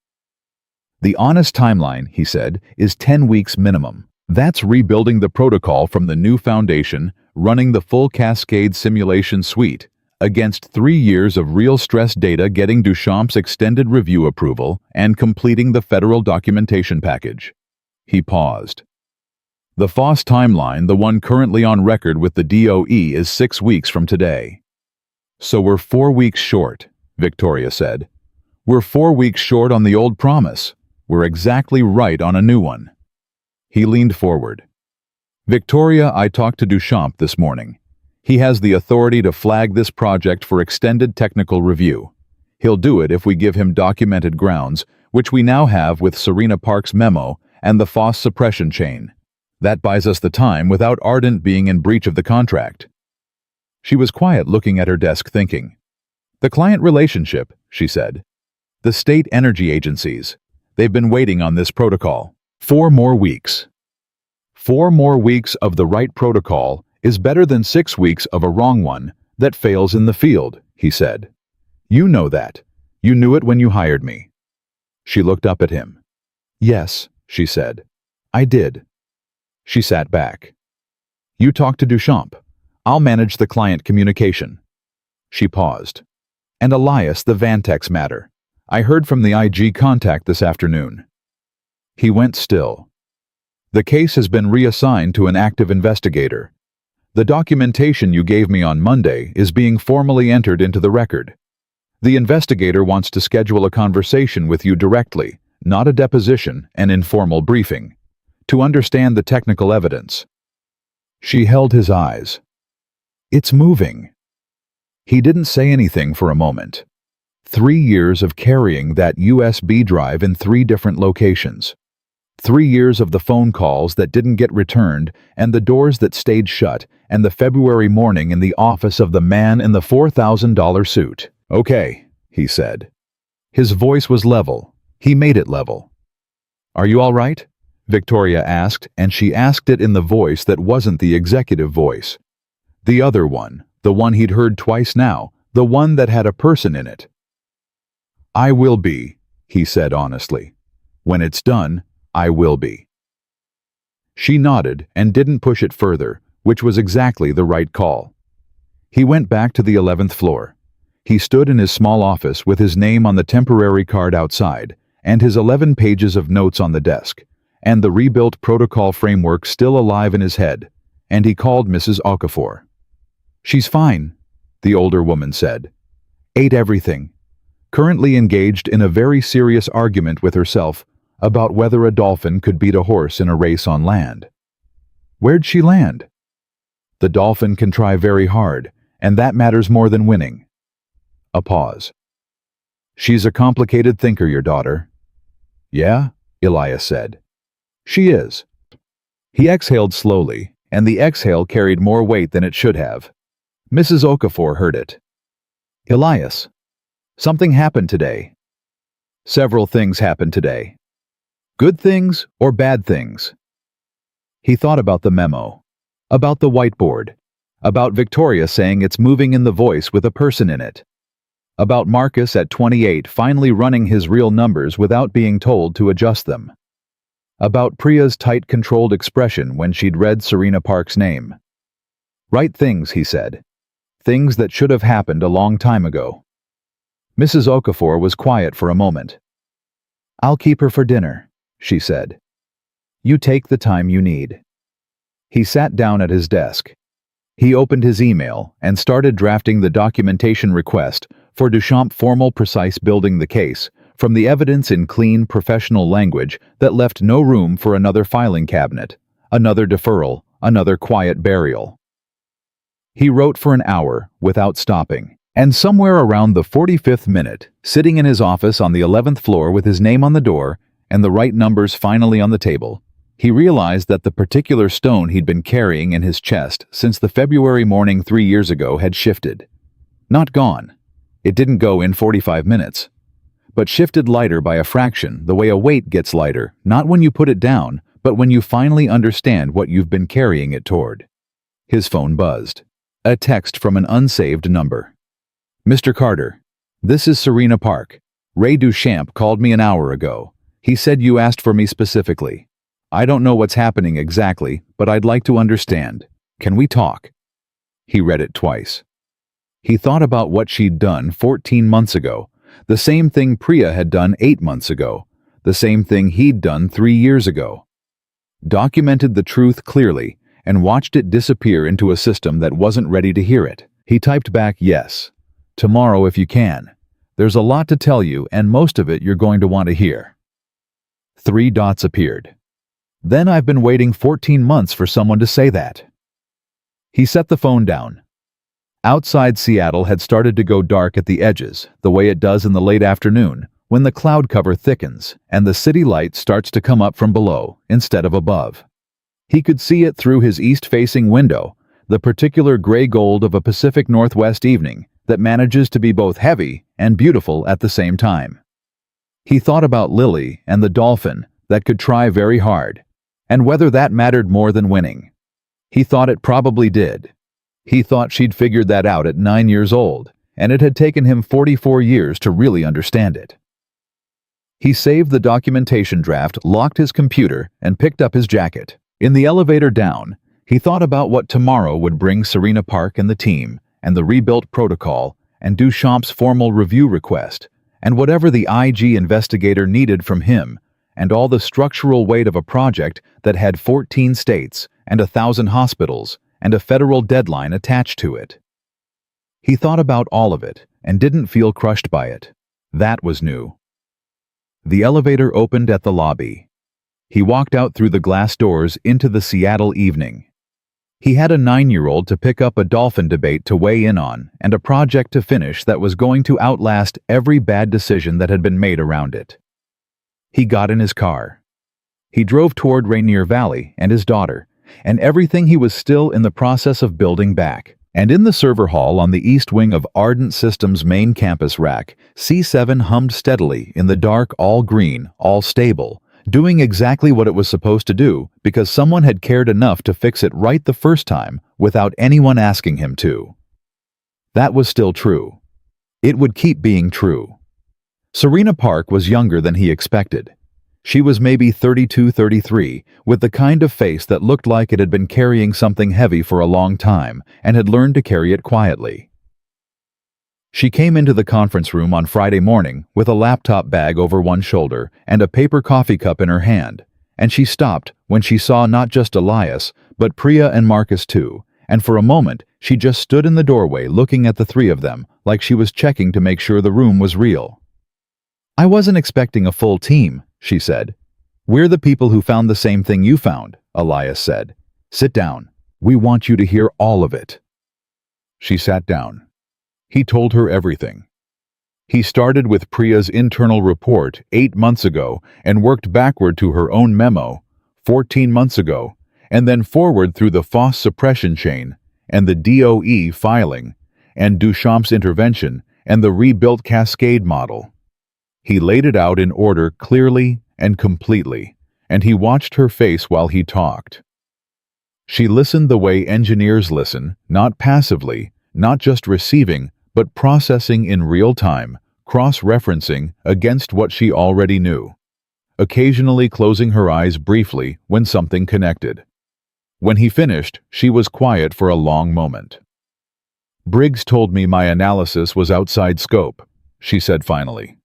"The honest timeline," he said, "is 10 weeks minimum. That's rebuilding the protocol from the new foundation, running the full cascade simulation suite, against 3 years of real stress data, getting Duchamp's extended review approval, and completing the federal documentation package." He paused. "The Foss timeline, the one currently on record with the DOE, is 6 weeks from today." "So we're 4 weeks short," Victoria said. "We're 4 weeks short on the old promise. We're exactly right on a new one." He leaned forward. "Victoria, I talked to Duchamp this morning. He has the authority to flag this project for extended technical review. He'll do it if we give him documented grounds, which we now have with Serena Park's memo and the Foss suppression chain. That buys us the time without Ardent being in breach of the contract." She was quiet, looking at her desk, thinking. "The client relationship," she said. "The state energy agencies. They've been waiting on this protocol. 4 more weeks. 4 more weeks of the right protocol is better than 6 weeks of a wrong one that fails in the field," he said. "You know that. You knew it when you hired me." She looked up at him. "Yes," she said. "I did." She sat back. "You talk to Duchamp. I'll manage the client communication." She paused. And Elias, the Vantex matter. I heard from the IG contact this afternoon. He went still. The case has been reassigned to an active investigator. The documentation you gave me on Monday is being formally entered into the record. The investigator wants to schedule a conversation with you directly, not a deposition, an informal briefing, to understand the technical evidence. She held his eyes. It's moving. He didn't say anything for a moment. 3 years of carrying that USB drive in 3 different locations. 3 years of the phone calls that didn't get returned and the doors that stayed shut and the February morning in the office of the man in the $4,000 suit. Okay, he said. His voice was level. He made it level. Are you all right? Victoria asked, and she asked it in the voice that wasn't the executive voice. The other one, the one he'd heard twice now, the one that had a person in it. I will be, he said honestly. When it's done, I will be. She nodded and didn't push it further, which was exactly the right call. He went back to the 11th floor. He stood in his small office with his name on the temporary card outside, and his 11 pages of notes on the desk, and the rebuilt protocol framework still alive in his head, and he called Mrs. Okafor. She's fine, the older woman said. Ate everything. Currently engaged in a very serious argument with herself about whether a dolphin could beat a horse in a race on land. Where'd she land? The dolphin can try very hard, and that matters more than winning. A pause. She's a complicated thinker, your daughter. Yeah, Elias said. She is. He exhaled slowly, and the exhale carried more weight than it should have. Mrs. Okafor heard it. Elias, something happened today. Several things happened today. Good things or bad things? He thought about the memo, about the whiteboard, about Victoria saying it's moving in the voice with a person in it, about Marcus at 28 finally running his real numbers without being told to adjust them, about Priya's tight, controlled expression when she'd read Serena Park's name. Right things, he said. Things that should have happened a long time ago. Mrs. Okafor was quiet for a moment. I'll keep her for dinner, she said. You take the time you need. He sat down at his desk. He opened his email and started drafting the documentation request for Duchamp formal precise building the case from the evidence in clean, professional language that left no room for another filing cabinet, another deferral, another quiet burial. He wrote for an hour without stopping, and somewhere around the 45th minute, sitting in his office on the 11th floor with his name on the door and the right numbers finally on the table, he realized that the particular stone he'd been carrying in his chest since the February morning 3 years ago had shifted. Not gone. It didn't go in 45 minutes. But shifted lighter by a fraction, the way a weight gets lighter, not when you put it down, but when you finally understand what you've been carrying it toward. His phone buzzed. A text from an unsaved number. Mr. Carter, this is Serena Park. Ray Duchamp called me an hour ago. He said you asked for me specifically. I don't know what's happening exactly, but I'd like to understand. Can we talk? He read it twice. He thought about what she'd done 14 months ago, the same thing Priya had done 8 months ago, the same thing he'd done 3 years ago. Documented the truth clearly and watched it disappear into a system that wasn't ready to hear it. He typed back, yes. Tomorrow if you can. There's a lot to tell you and most of it you're going to want to hear. 3 dots appeared. Then I've been waiting 14 months for someone to say that. He set the phone down. Outside Seattle had started to go dark at the edges, the way it does in the late afternoon, when the cloud cover thickens and the city light starts to come up from below instead of above. He could see it through his east-facing window, the particular gray gold of a Pacific Northwest evening that manages to be both heavy and beautiful at the same time. He thought about Lily and the dolphin that could try very hard, and whether that mattered more than winning. He thought it probably did. He thought she'd figured that out at 9 years old, and it had taken him 44 years to really understand it. He saved the documentation draft, locked his computer, and picked up his jacket. In the elevator down, he thought about what tomorrow would bring Serena Park and the team, and the rebuilt protocol, and Duchamp's formal review request, and whatever the IG investigator needed from him, and all the structural weight of a project that had 14 states and 1,000 hospitals and a federal deadline attached to it. He thought about all of it and didn't feel crushed by it. That was new. The elevator opened at the lobby. He walked out through the glass doors into the Seattle evening. He had a 9-year-old to pick up a dolphin debate to weigh in on and a project to finish that was going to outlast every bad decision that had been made around it. He got in his car. He drove toward Rainier Valley and his daughter, and everything he was still in the process of building back. And in the server hall on the east wing of Ardent Systems' main campus rack, C7 hummed steadily in the dark, all green, all stable, doing exactly what it was supposed to do because someone had cared enough to fix it right the first time without anyone asking him to. That was still true. It would keep being true. Serena Park was younger than he expected. She was maybe 32-33, with the kind of face that looked like it had been carrying something heavy for a long time and had learned to carry it quietly. She came into the conference room on Friday morning with a laptop bag over one shoulder and a paper coffee cup in her hand, and she stopped when she saw not just Elias, but Priya and Marcus too, and for a moment she just stood in the doorway looking at the three of them like she was checking to make sure the room was real. "I wasn't expecting a full team," she said. "We're the people who found the same thing you found," Elias said. "Sit down. We want you to hear all of it." She sat down. He told her everything. He started with Priya's internal report 8 months ago and worked backward to her own memo 14 months ago, and then forward through the FOSS suppression chain and the DOE filing and Duchamp's intervention and the rebuilt cascade model. He laid it out in order clearly and completely, and he watched her face while he talked. She listened the way engineers listen, not passively, not just receiving, but processing in real time, cross-referencing against what she already knew, occasionally closing her eyes briefly when something connected. When he finished, she was quiet for a long moment. "Briggs told me my analysis was outside scope," she said finally.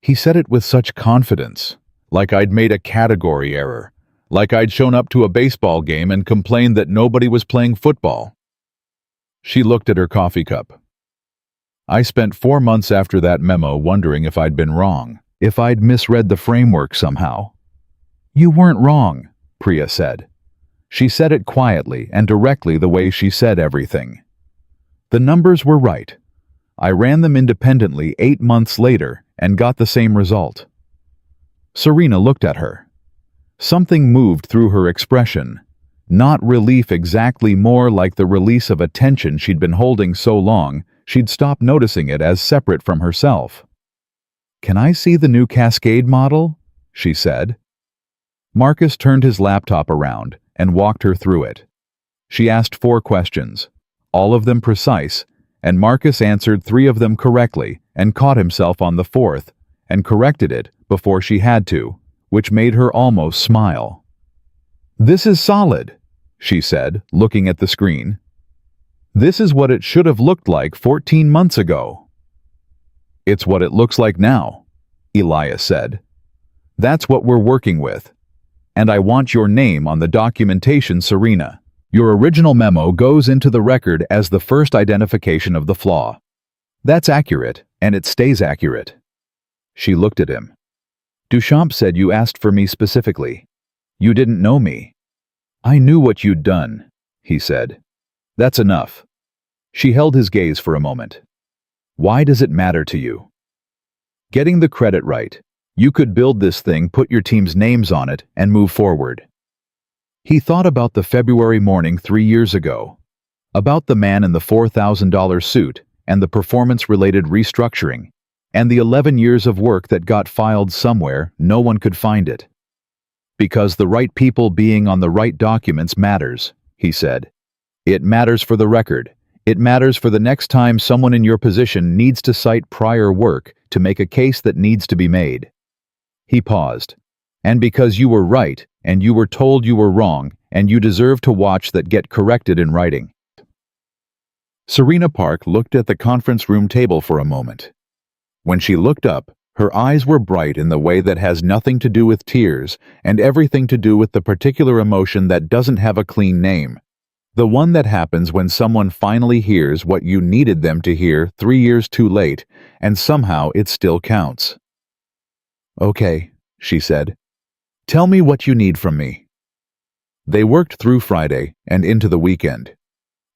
He said it with such confidence, like I'd made a category error, like I'd shown up to a baseball game and complained that nobody was playing football. She looked at her coffee cup. "I spent 4 months after that memo wondering if I'd been wrong, if I'd misread the framework somehow." "You weren't wrong," Priya said. She said it quietly and directly the way she said everything. "The numbers were right. I ran them independently 8 months later and got the same result." Serena looked at her. Something moved through her expression. Not relief exactly, more like the release of a tension she'd been holding so long she'd stopped noticing it as separate from herself. "Can I see the new cascade model?" she said. Marcus turned his laptop around and walked her through it. She asked 4 questions, all of them precise, and Marcus answered 3 of them correctly and caught himself on the 4th and corrected it before she had to, which made her almost smile. "This is solid," she said, looking at the screen. "This is what it should have looked like 14 months ago." "It's what it looks like now," Elias said. "That's what we're working with. And I want your name on the documentation, Serena. Your original memo goes into the record as the first identification of the flaw. That's accurate, and it stays accurate." She looked at him. "Duchamp said you asked for me specifically. You didn't know me." "I knew what you'd done," he said. "That's enough." She held his gaze for a moment. "Why does it matter to you?" "Getting the credit right. You could build this thing, put your team's names on it, and move forward." He thought about the February morning 3 years ago, about the man in the $4,000 suit and the performance-related restructuring, and the 11 years of work that got filed somewhere no one could find it. "Because the right people being on the right documents matters," he said. "It matters for the record. It matters for the next time someone in your position needs to cite prior work to make a case that needs to be made." He paused. "And because you were right, and you were told you were wrong, and you deserve to watch that get corrected in writing." Serena Park looked at the conference room table for a moment. When she looked up, her eyes were bright in the way that has nothing to do with tears and everything to do with the particular emotion that doesn't have a clean name. The one that happens when someone finally hears what you needed them to hear 3 years too late, and somehow it still counts. "Okay," she said. "Tell me what you need from me." They worked through Friday and into the weekend.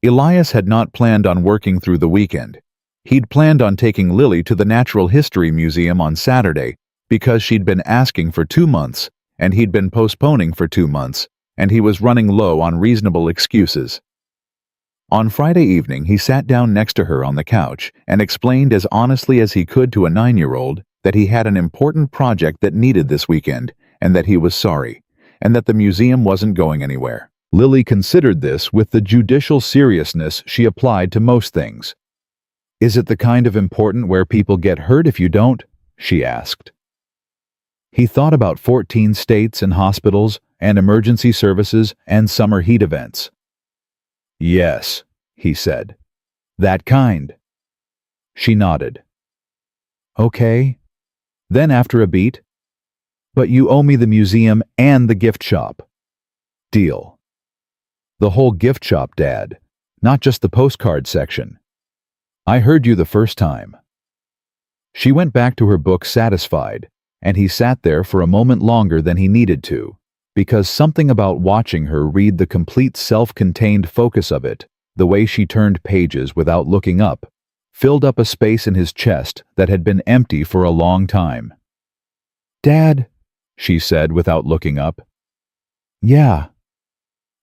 Elias had not planned on working through the weekend. He'd planned on taking Lily to the Natural History Museum on Saturday because she'd been asking for 2 months, and he'd been postponing for 2 months, and he was running low on reasonable excuses. On Friday evening, he sat down next to her on the couch and explained as honestly as he could to a 9-year-old that he had an important project that needed this weekend, and that he was sorry, and that the museum wasn't going anywhere. Lily considered this with the judicial seriousness she applied to most things. "Is it the kind of important where people get hurt if you don't?" she asked. He thought about 14 states and hospitals and emergency services and summer heat events. "Yes," he said. "That kind." She nodded. "Okay." Then after a beat, "But you owe me the museum and the gift shop." "Deal." "The whole gift shop, Dad, not just the postcard section. I heard you the first time." She went back to her book satisfied, and he sat there for a moment longer than he needed to, because something about watching her read the complete self-contained focus of it, the way she turned pages without looking up, filled up a space in his chest that had been empty for a long time. "Dad," she said without looking up. "Yeah."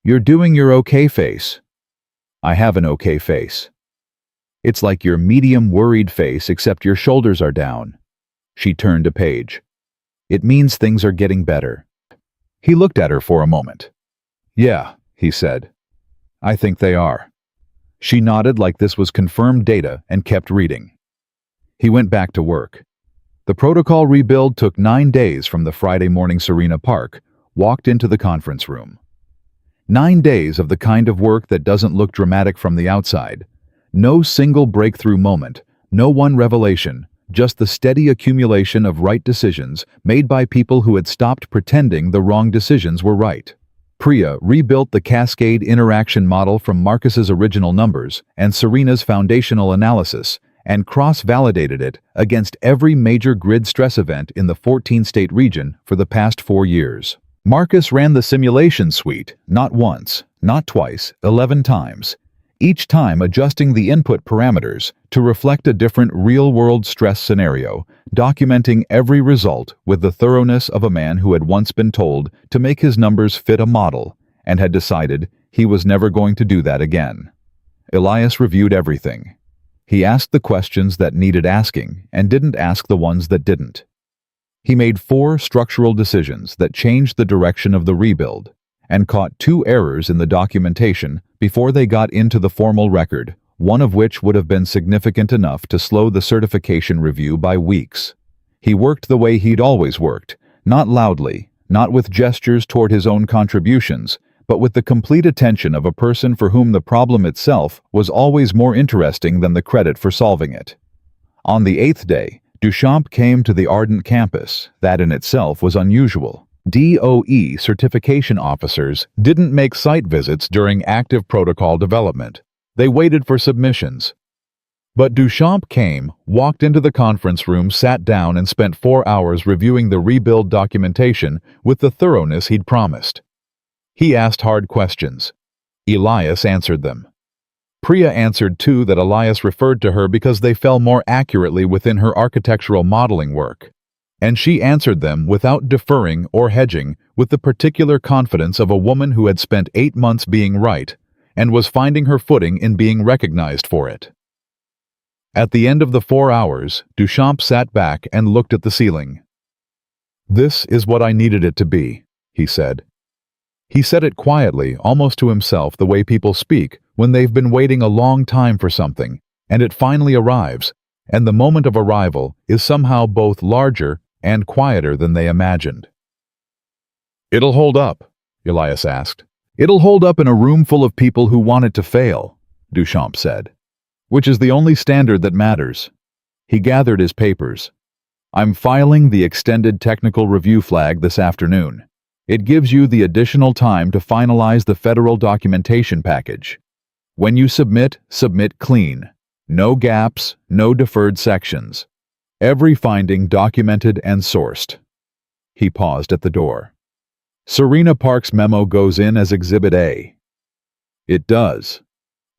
"You're doing your okay face." "I have an okay face." "It's like your medium worried face except your shoulders are down." She turned a page. "It means things are getting better." He looked at her for a moment. "Yeah," he said. "I think they are." She nodded like this was confirmed data and kept reading. He went back to work. The protocol rebuild took 9 days from the Friday morning Serena Park walked into the conference room. 9 days of the kind of work that doesn't look dramatic from the outside. No single breakthrough moment, no one revelation, just the steady accumulation of right decisions made by people who had stopped pretending the wrong decisions were right. Priya rebuilt the cascade interaction model from Marcus's original numbers and Serena's foundational analysis and cross-validated it against every major grid stress event in the 14-state region for the past 4 years. Marcus ran the simulation suite not once, not twice, 11 times, each time adjusting the input parameters to reflect a different real-world stress scenario, documenting every result with the thoroughness of a man who had once been told to make his numbers fit a model and had decided he was never going to do that again. Elias reviewed everything. He asked the questions that needed asking and didn't ask the ones that didn't. He made 4 structural decisions that changed the direction of the rebuild and caught 2 errors in the documentation before they got into the formal record, one of which would have been significant enough to slow the certification review by weeks. He worked the way he'd always worked, not loudly, not with gestures toward his own contributions, but with the complete attention of a person for whom the problem itself was always more interesting than the credit for solving it. On the 8th day, Duchamp came to the Ardent campus. That in itself was unusual. DOE certification officers didn't make site visits during active protocol development. They waited for submissions. But Duchamp came, walked into the conference room, sat down, and spent 4 hours reviewing the rebuild documentation with the thoroughness he'd promised. He asked hard questions. Elias answered them. Priya answered 2 that Elias referred to her because they fell more accurately within her architectural modeling work. And she answered them without deferring or hedging, with the particular confidence of a woman who had spent 8 months being right and was finding her footing in being recognized for it. At the end of the 4 hours, Duchamp sat back and looked at the ceiling. "This is what I needed it to be," he said. He said it quietly, almost to himself, the way people speak when they've been waiting a long time for something, and it finally arrives, and the moment of arrival is somehow both larger and quieter than they imagined. "It'll hold up?" Elias asked. "It'll hold up in a room full of people who want it to fail," Duchamp said. which is the only standard that matters. He gathered his papers. I'm filing the extended technical review flag this afternoon. It gives you the additional time to finalize the federal documentation package. When you submit, submit clean. No gaps, no deferred sections. Every finding documented and sourced. He paused at the door. Serena Park's memo goes in as Exhibit A. It does,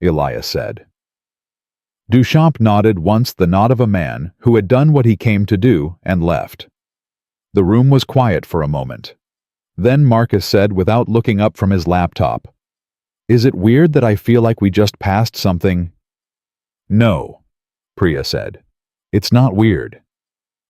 Elias said. Duchamp nodded once, the nod of a man who had done what he came to do and left. The room was quiet for a moment. Then Marcus said without looking up from his laptop, "Is it weird that I feel like we just passed something?" "No," Priya said. "It's not weird."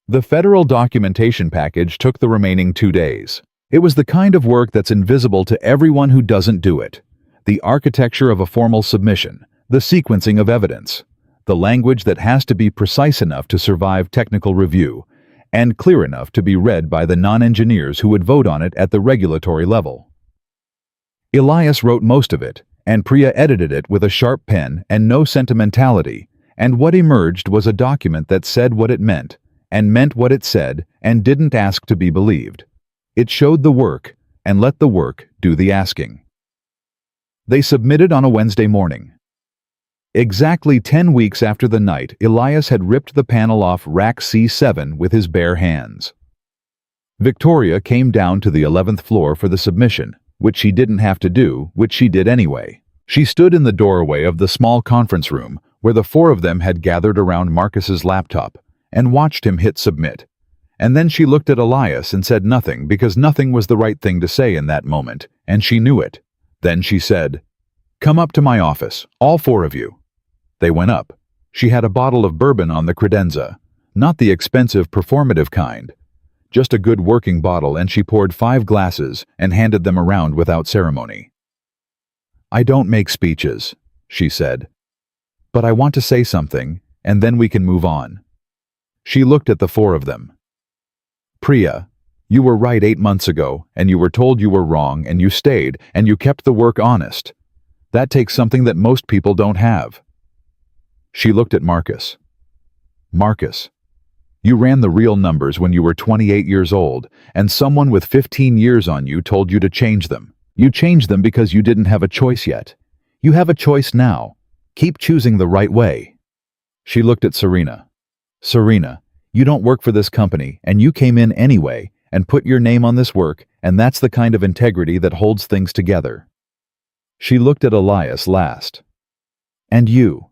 The federal documentation package took the remaining 2 days. It was the kind of work that's invisible to everyone who doesn't do it. The architecture of a formal submission, the sequencing of evidence, the language that has to be precise enough to survive technical review, and clear enough to be read by the non-engineers who would vote on it at the regulatory level. Elias wrote most of it, and Priya edited it with a sharp pen and no sentimentality, and what emerged was a document that said what it meant, and meant what it said, and didn't ask to be believed. It showed the work, and let the work do the asking. They submitted on a Wednesday morning. Exactly 10 weeks after the night Elias had ripped the panel off rack C7 with his bare hands. Victoria came down to the 11th floor for the submission, which she didn't have to do, which she did anyway. She stood in the doorway of the small conference room where the 4 of them had gathered around Marcus's laptop and watched him hit submit. And then she looked at Elias and said nothing because nothing was the right thing to say in that moment, and she knew it. Then she said, "Come up to my office, all 4 of you." They went up. She had a bottle of bourbon on the credenza, not the expensive performative kind, just a good working bottle, and she poured 5 glasses and handed them around without ceremony. "I don't make speeches," she said, "but I want to say something, and then we can move on." She looked at the 4 of them. "Priya, you were right 8 months ago, and you were told you were wrong, and you stayed, and you kept the work honest. That takes something that most people don't have." She looked at Marcus. "Marcus, you ran the real numbers when you were 28 years old, and someone with 15 years on you told you to change them. You changed them because you didn't have a choice yet. You have a choice now. Keep choosing the right way." She looked at Serena. "Serena, you don't work for this company, and you came in anyway and put your name on this work, and that's the kind of integrity that holds things together." She looked at Elias last. "And you.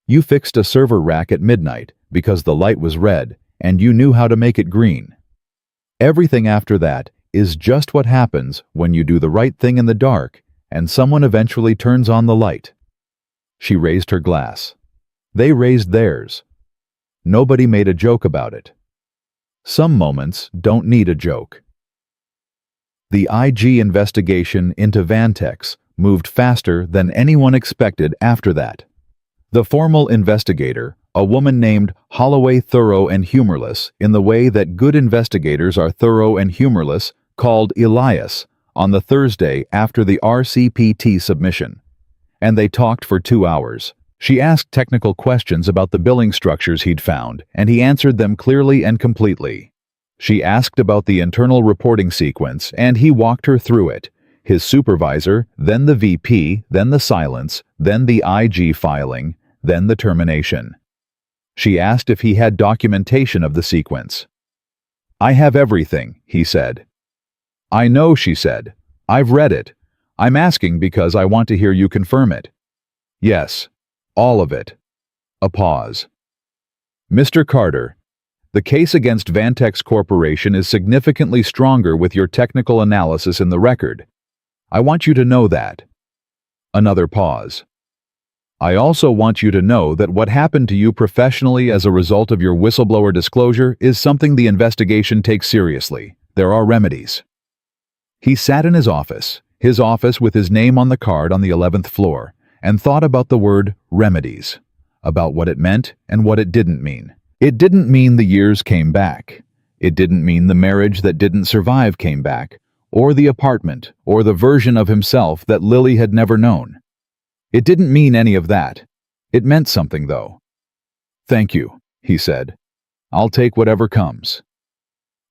You fixed a server rack at midnight because the light was red, and you knew how to make it green. Everything after that is just what happens when you do the right thing in the dark and someone eventually turns on the light." She raised her glass. They raised theirs. Nobody made a joke about it. Some moments don't need a joke. The IG investigation into Vantex moved faster than anyone expected after that. The formal investigator, a woman named Holloway, thorough and humorless in the way that good investigators are thorough and humorless, called Elias on the Thursday after the RCPT submission. And they talked for 2 hours. She asked technical questions about the billing structures he'd found, and he answered them clearly and completely. She asked about the internal reporting sequence, and he walked her through it. His supervisor, then the VP, then the silence, then the IG filing, then the termination. She asked if he had documentation of the sequence. "I have everything," he said. "I know," she said. "I've read it. I'm asking because I want to hear you confirm it." "Yes, all of it." A pause. "Mr. Carter, the case against Vantex Corporation is significantly stronger with your technical analysis in the record. I want you to know that." Another pause. "I also want you to know that what happened to you professionally as a result of your whistleblower disclosure is something the investigation takes seriously. There are remedies." He sat in his office with his name on the card on the 11th floor, and thought about the word remedies, about what it meant and what it didn't mean. It didn't mean the years came back. It didn't mean the marriage that didn't survive came back, or the apartment, or the version of himself that Lily had never known. It didn't mean any of that. It meant something, though. "Thank you," he said. "I'll take whatever comes."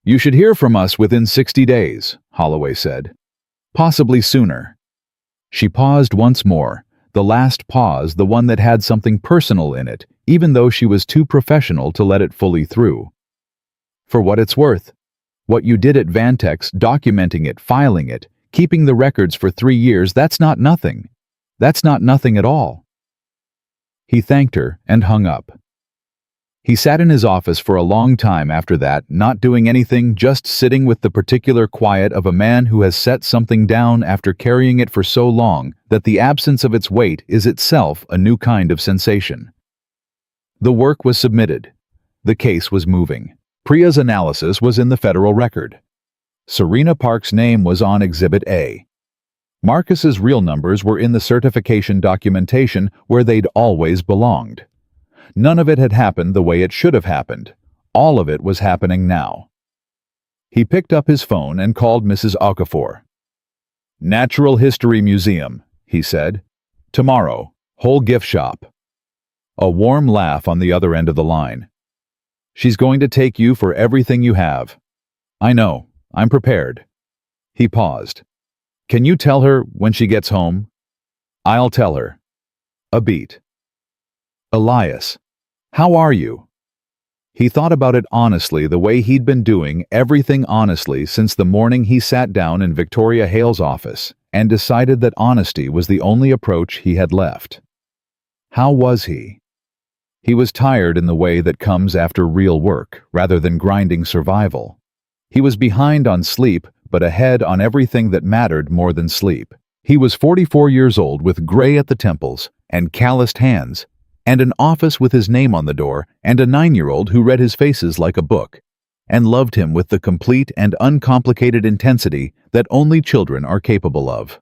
"You should hear from us within 60 days, Holloway said. "Possibly sooner." She paused once more, the last pause, the one that had something personal in it, even though she was too professional to let it fully through. "For what it's worth. What you did at Vantex, documenting it, filing it, keeping the records for 3 years, that's not nothing. That's not nothing at all." He thanked her and hung up. He sat in his office for a long time after that, not doing anything, just sitting with the particular quiet of a man who has set something down after carrying it for so long that the absence of its weight is itself a new kind of sensation. The work was submitted. The case was moving. Priya's analysis was in the federal record. Serena Park's name was on Exhibit A. Marcus's real numbers were in the certification documentation where they'd always belonged. None of it had happened the way it should have happened. All of it was happening now. He picked up his phone and called Mrs. Okafor. "Natural History Museum," he said. "Tomorrow, whole gift shop." A warm laugh on the other end of the line. "She's going to take you for everything you have." "I know. I'm prepared." He paused. "Can you tell her when she gets home?" "I'll tell her." A beat. "Elias, how are you?" He thought about it honestly, the way he'd been doing everything honestly since the morning he sat down in Victoria Hale's office, and decided that honesty was the only approach he had left. How was he? He was tired in the way that comes after real work, rather than grinding survival. He was behind on sleep, but ahead on everything that mattered more than sleep. He was 44 years old with gray at the temples and calloused hands, and an office with his name on the door, and a 9-year-old who read his faces like a book, and loved him with the complete and uncomplicated intensity that only children are capable of.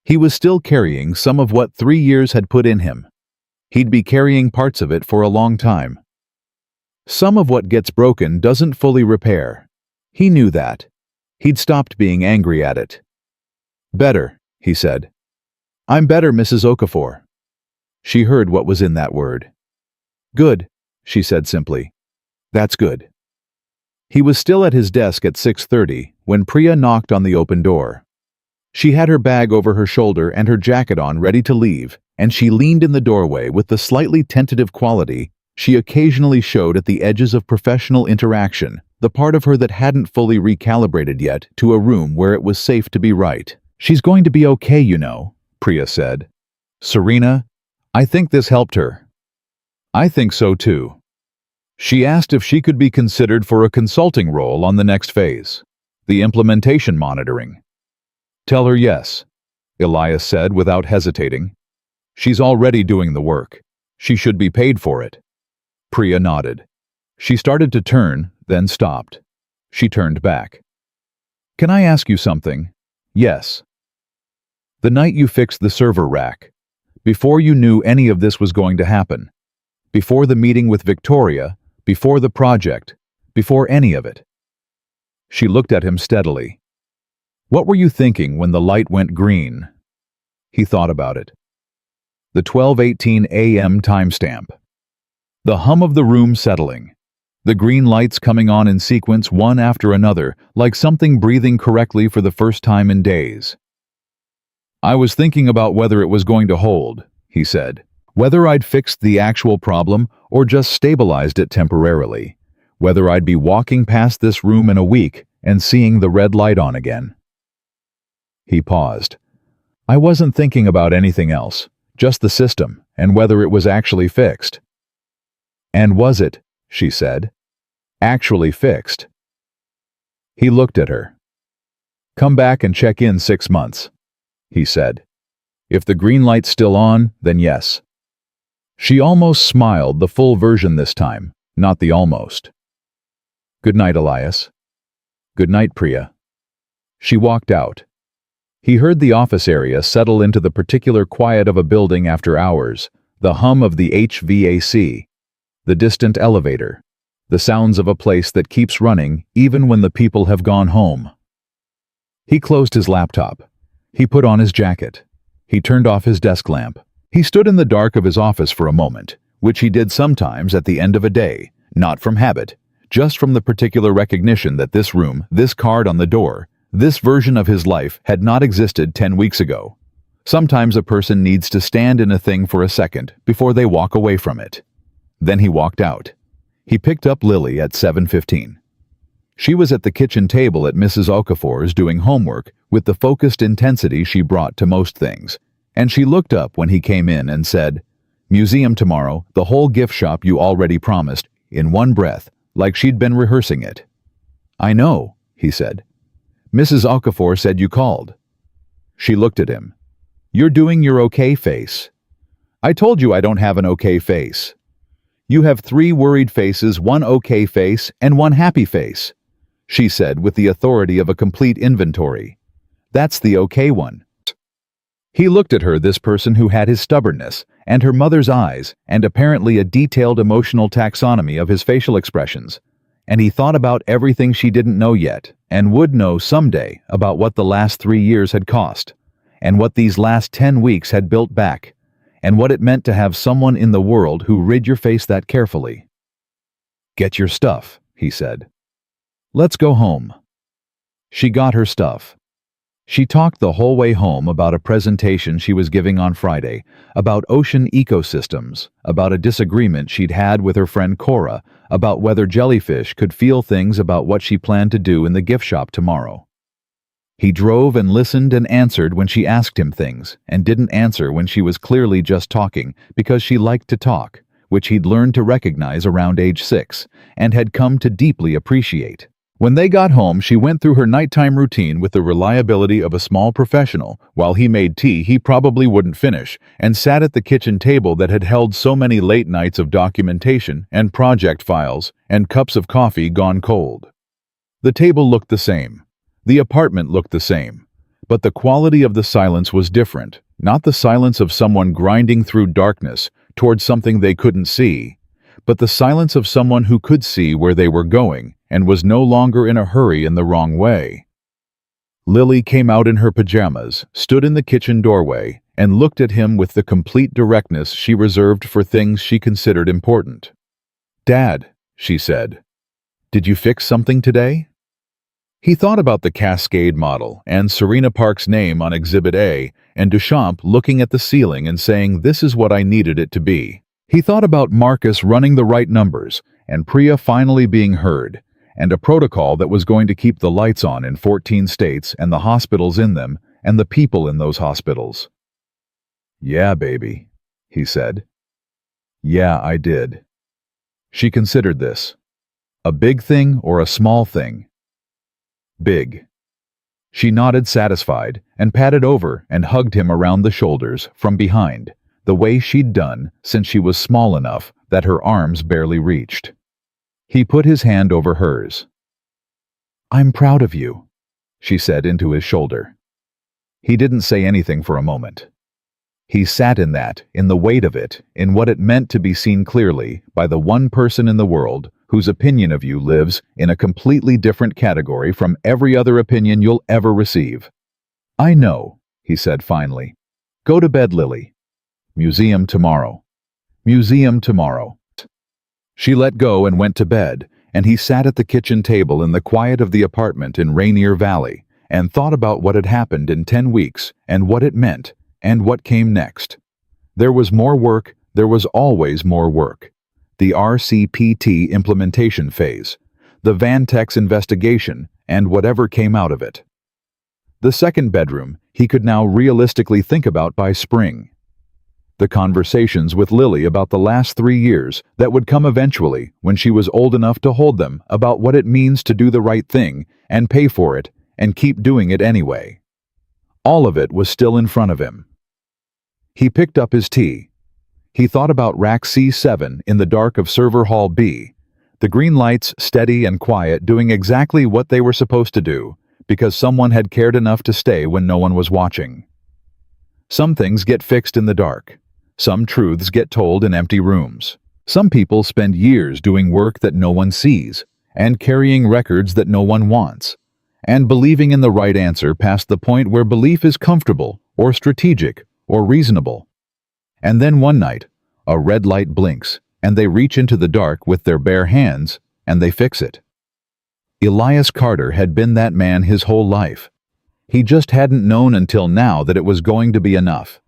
He was still carrying some of what 3 years had put in him. He'd be carrying parts of it for a long time. Some of what gets broken doesn't fully repair. He knew that. He'd stopped being angry at it. "Better," he said. "I'm better, Mrs. Okafor." She heard what was in that word. "Good," she said simply. "That's good." He was still at his desk at 6:30 when Priya knocked on the open door. She had her bag over her shoulder and her jacket on, ready to leave, and she leaned in the doorway with the slightly tentative quality she occasionally showed at the edges of professional interaction, the part of her that hadn't fully recalibrated yet to a room where it was safe to be right. "She's going to be okay, you know," Priya said. "Serena, I think this helped her." "I think so too." She asked if she could be considered for a consulting role on the next phase, the implementation monitoring. "Tell her yes," Elias said without hesitating. "She's already doing the work. She should be paid for it." Priya nodded. She started to turn, then stopped. She turned back. "Can I ask you something?" "Yes." "The night you fixed the server rack, before you knew any of this was going to happen, before the meeting with Victoria, before the project, before any of it." She looked at him steadily. "What were you thinking when the light went green?" He thought about it. The 12:18 a.m. timestamp. The hum of the room settling. The green lights coming on in sequence one after another, like something breathing correctly for the first time in days. "I was thinking about whether it was going to hold," he said. "Whether I'd fixed the actual problem or just stabilized it temporarily. Whether I'd be walking past this room in a week and seeing the red light on again." He paused. "I wasn't thinking about anything else, just the system and whether it was actually fixed." "And was it," she said, "actually fixed?" He looked at her. "Come back and check in 6 months," he said. "If the green light's still on, then yes." She almost smiled, the full version this time, not the almost. "Good night, Elias." "Good night, Priya." She walked out. He heard the office area settle into the particular quiet of a building after hours, the hum of the HVAC, the distant elevator, the sounds of a place that keeps running even when the people have gone home. He closed his laptop. He put on his jacket. He turned off his desk lamp. He stood in the dark of his office for a moment, which he did sometimes at the end of a day, not from habit, just from the particular recognition that this room, this card on the door, this version of his life had not existed 10 weeks ago. Sometimes a person needs to stand in a thing for a second before they walk away from it. Then he walked out. He picked up Lily at 7:15. She was at the kitchen table at Mrs. Okafor's doing homework with the focused intensity she brought to most things, and she looked up when he came in and said, "Museum tomorrow, the whole gift shop you already promised," in one breath, like she'd been rehearsing it. "I know," he said. "Mrs. Okafor said you called." She looked at him. "You're doing your okay face." "I told you I don't have an okay face." "You have 3 worried faces, 1 okay face, and 1 happy face," she said with the authority of a complete inventory. "That's the okay one." He looked at her, this person who had his stubbornness, and her mother's eyes, and apparently a detailed emotional taxonomy of his facial expressions, and he thought about everything she didn't know yet, and would know someday, about what the last 3 years had cost, and what these last 10 weeks had built back, and what it meant to have someone in the world who read your face that carefully. "Get your stuff," he said. "Let's go home." She got her stuff. She talked the whole way home about a presentation she was giving on Friday, about ocean ecosystems, about a disagreement she'd had with her friend Cora, about whether jellyfish could feel things, about what she planned to do in the gift shop tomorrow. He drove and listened and answered when she asked him things, and didn't answer when she was clearly just talking because she liked to talk, which he'd learned to recognize around age 6, and had come to deeply appreciate. When they got home, she went through her nighttime routine with the reliability of a small professional, while he made tea he probably wouldn't finish, and sat at the kitchen table that had held so many late nights of documentation and project files and cups of coffee gone cold. The table looked the same. The apartment looked the same. But the quality of the silence was different, not the silence of someone grinding through darkness towards something they couldn't see, but the silence of someone who could see where they were going and was no longer in a hurry in the wrong way. Lily came out in her pajamas, stood in the kitchen doorway, and looked at him with the complete directness she reserved for things she considered important. "Dad," she said, "did you fix something today?" He thought about the Cascade model and Serena Park's name on Exhibit A, and Duchamp looking at the ceiling and saying, "This is what I needed it to be." He thought about Marcus running the right numbers, and Priya finally being heard, and a protocol that was going to keep the lights on in 14 states and the hospitals in them and the people in those hospitals. "Yeah, baby," he said. "Yeah, I did." She considered this. A big thing or a small thing? Big. She nodded satisfied and patted over and hugged him around the shoulders from behind, the way she'd done since she was small enough that her arms barely reached. He put his hand over hers. "I'm proud of you," she said into his shoulder. He didn't say anything for a moment. He sat in that, in the weight of it, in what it meant to be seen clearly by the one person in the world whose opinion of you lives in a completely different category from every other opinion you'll ever receive. "I know," he said finally. "Go to bed, Lily. Museum tomorrow. Museum tomorrow." She let go and went to bed, and he sat at the kitchen table in the quiet of the apartment in Rainier Valley and thought about what had happened in 10 weeks and what it meant and what came next. There was more work, there was always more work. The RCPT implementation phase, the Vantex investigation, and whatever came out of it. The second bedroom he could now realistically think about by spring. The conversations with Lily about the last 3 years that would come eventually when she was old enough to hold them, about what it means to do the right thing and pay for it and keep doing it anyway. All of it was still in front of him. He picked up his tea. He thought about Rack C7 in the dark of Server Hall B, the green lights steady and quiet, doing exactly what they were supposed to do because someone had cared enough to stay when no one was watching. Some things get fixed in the dark. Some truths get told in empty rooms. Some people spend years doing work that no one sees, and carrying records that no one wants, and believing in the right answer past the point where belief is comfortable, or strategic, or reasonable. And then one night, a red light blinks, and they reach into the dark with their bare hands, and they fix it. Elias Carter had been that man his whole life. He just hadn't known until now that it was going to be enough.